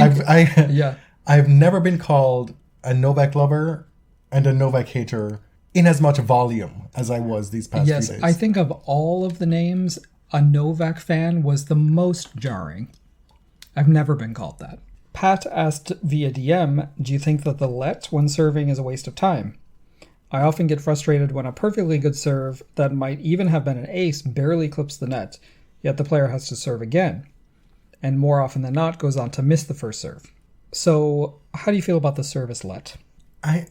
I've never been called a Novak lover and a Novak hater in as much volume as I was these past few days. Yes, I think of all of the names, a Novak fan was the most jarring. I've never been called that. Pat asked via DM, do you think that the let when serving is a waste of time? I often get frustrated when a perfectly good serve that might even have been an ace barely clips the net, yet the player has to serve again, and more often than not goes on to miss the first serve. So, how do you feel about the service let? I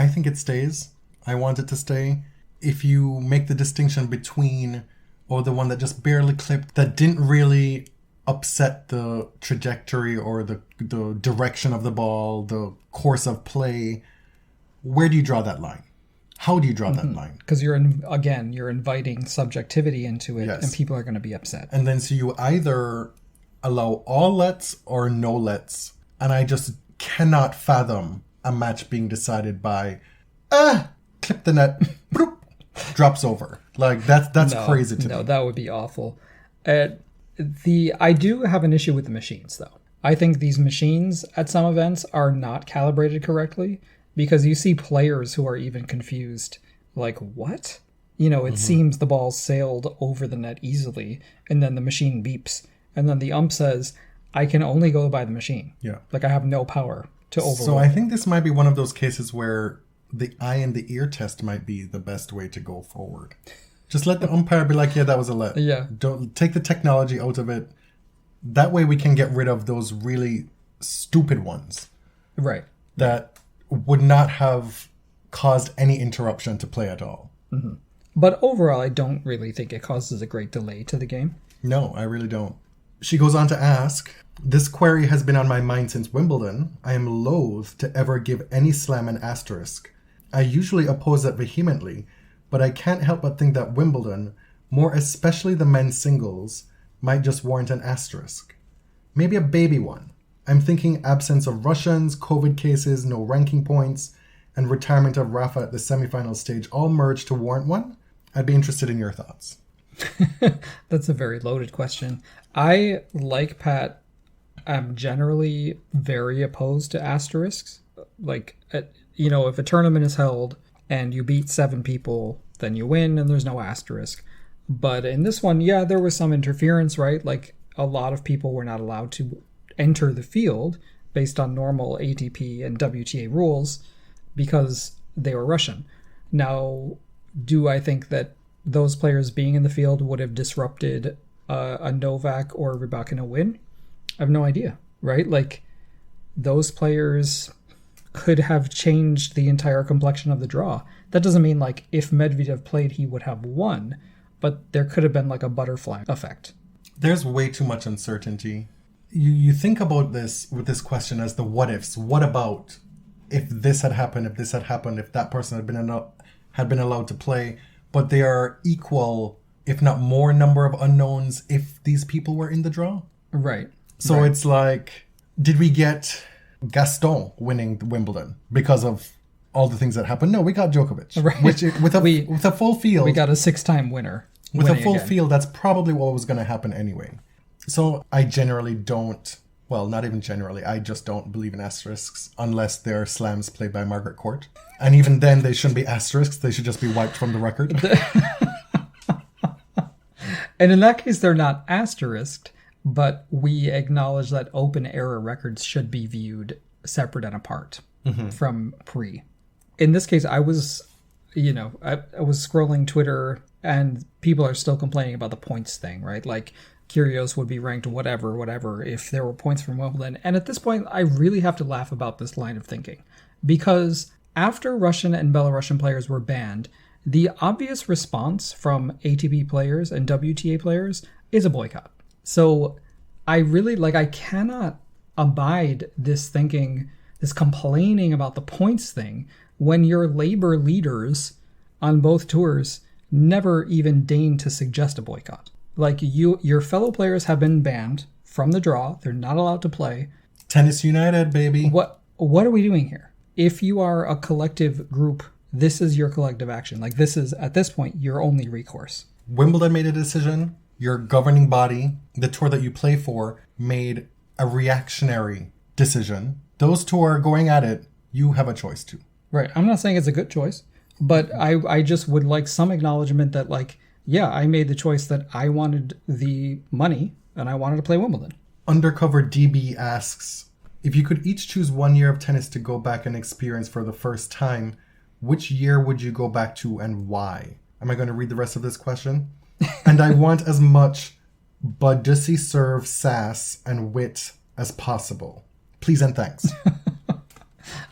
think it stays. I want it to stay. If you make the distinction between, the one that just barely clipped, that didn't really upset the trajectory or the direction of the ball, the course of play, where do you draw that line? How do you draw that line? Because you're inviting subjectivity into it, and people are going to be upset. And then so you either allow all lets or no lets. And I just cannot fathom a match being decided by, clip the net, bloop, drops over. Like, that's crazy to me. No, that would be awful. I do have an issue with the machines, though. I think these machines at some events are not calibrated correctly because you see players who are even confused. Like, what? It seems the ball sailed over the net easily, and then the machine beeps. And then the ump says, I can only go by the machine. Yeah. Like, I have no power to overrule. So I think this might be one of those cases where the eye and the ear test might be the best way to go forward. Just let the umpire be like, yeah, that was a let. Yeah. Don't take the technology out of it. That way we can get rid of those really stupid ones. Right. That would not have caused any interruption to play at all. Mm-hmm. But overall, I don't really think it causes a great delay to the game. No, I really don't. She goes on to ask, this query has been on my mind since Wimbledon. I am loath to ever give any slam an asterisk. I usually oppose that vehemently, but I can't help but think that Wimbledon, more especially the men's singles, might just warrant an asterisk. Maybe a baby one. I'm thinking absence of Russians, COVID cases, no ranking points, and retirement of Rafa at the semifinal stage all merge to warrant one? I'd be interested in your thoughts. That's a very loaded question. I, like Pat, am generally very opposed to asterisks. Like, if a tournament is held and you beat 7 people, then you win and there's no asterisk. But in this one, there was some interference, right? Like, a lot of people were not allowed to enter the field based on normal ATP and WTA rules because they were Russian. Now, do I think that those players being in the field would have disrupted a Novak or a Rybakina win? I have no idea, right? Like, those players could have changed the entire complexion of the draw. That doesn't mean, like, if Medvedev played, he would have won, but there could have been, like, a butterfly effect. There's way too much uncertainty. You think about this with this question as the what ifs. What about if this had happened, if this had happened, if that person had been allowed to play? But they are equal, if not more, number of unknowns if these people were in the draw. Right. So it's like, did we get Gaston winning Wimbledon because of all the things that happened? No, we got Djokovic. Right. Which with a full field. We got a 6-time winner. With a full again. field, that's probably what was going to happen anyway. So I generally don't, well, not even generally, I just don't believe in asterisks unless they're slams played by Margaret Court. And even then, they shouldn't be asterisks. They should just be wiped from the record. And in that case, they're not asterisked, but we acknowledge that open era records should be viewed separate and apart from pre. In this case, I was scrolling Twitter and people are still complaining about the points thing, right? Like Kyrgios would be ranked whatever if there were points from Wimbledon. And at this point, I really have to laugh about this line of thinking because after Russian and Belarusian players were banned, the obvious response from ATP players and WTA players is a boycott. So I cannot abide this thinking, this complaining about the points thing when your labor leaders on both tours never even deign to suggest a boycott. Like your fellow players have been banned from the draw. They're not allowed to play. Tennis United, baby. What are we doing here? If you are a collective group, this is your collective action. Like this is, at this point, your only recourse. Wimbledon made a decision. Your governing body, the tour that you play for, made a reactionary decision. Those two are going at it. You have a choice too. Right. I'm not saying it's a good choice, but I just would like some acknowledgement that, like, yeah, I made the choice that I wanted the money and I wanted to play Wimbledon. Undercover DB asks, if you could each choose 1 year of tennis to go back and experience for the first time, which year would you go back to and why? Am I going to read the rest of this question? And I want as much Badussy serve, sass, and wit as possible. Please and thanks.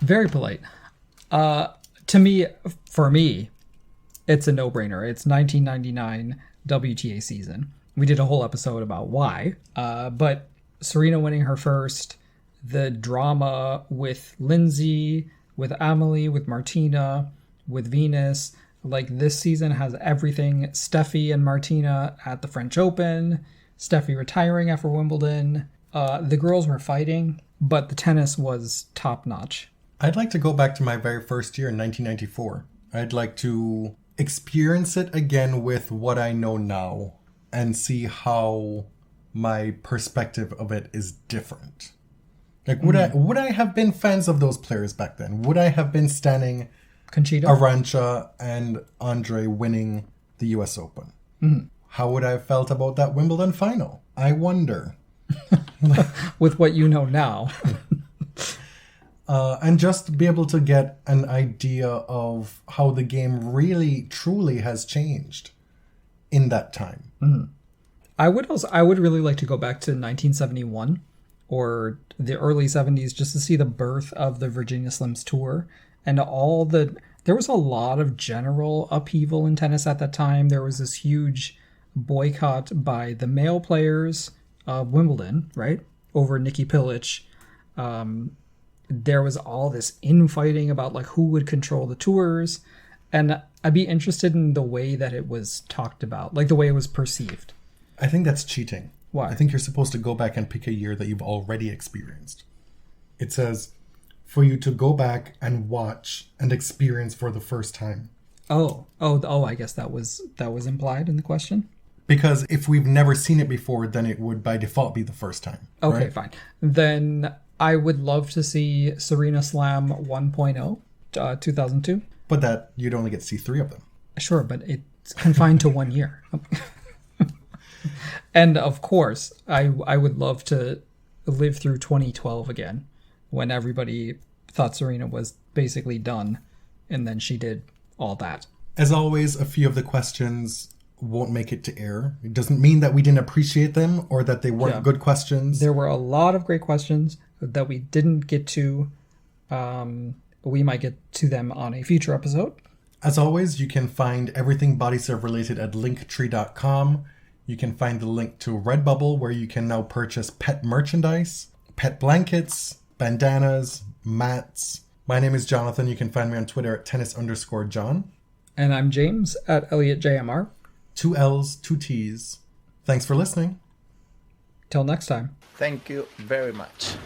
Very polite. For me, it's a no-brainer. It's 1999 WTA season. We did a whole episode about why. But Serena winning her first, the drama with Lindsay, with Amelie, with Martina, with Venus. Like, this season has everything. Steffi and Martina at the French Open. Steffi retiring after Wimbledon. The girls were fighting, but the tennis was top-notch. I'd like to go back to my very first year in 1994. I'd like to experience it again with what I know now and see how my perspective of it is different. Like, would I have been fans of those players back then? Would I have been standing Conchita, Arantxa and Andrey winning the US Open? How would I have felt about that Wimbledon final? I wonder. with what you know now. And just be able to get an idea of how the game really, truly has changed in that time. I would really like to go back to 1971 or the early 70s just to see the birth of the Virginia Slims tour and there was a lot of general upheaval in tennis at that time. There was this huge boycott by the male players of Wimbledon, right? Over Nikki Pilic. There was all this infighting about like who would control the tours. And I'd be interested in the way that it was talked about, like the way it was perceived. I think that's cheating. Why? I think you're supposed to go back and pick a year that you've already experienced. It says for you to go back and watch and experience for the first time. Oh, I guess that was implied in the question. Because if we've never seen it before, then it would by default be the first time. Okay, right? fine. Then I would love to see Serena Slam 1.0, 2002. But that you'd only get to see 3 of them. Sure, but it's confined to 1 year. And of course, I would love to live through 2012 again, when everybody thought Serena was basically done, and then she did all that. As always, a few of the questions won't make it to air. It doesn't mean that we didn't appreciate them or that they weren't good questions. There were a lot of great questions that we didn't get to. We might get to them on a future episode. As always, you can find everything BodyServe related at linktree.com. You can find the link to Redbubble, where you can now purchase pet merchandise, pet blankets, bandanas, mats. My name is Jonathan. You can find me on Twitter at tennis_John. And I'm James at ElliotJMR. 2 L's, 2 T's. Thanks for listening. Till next time. Thank you very much.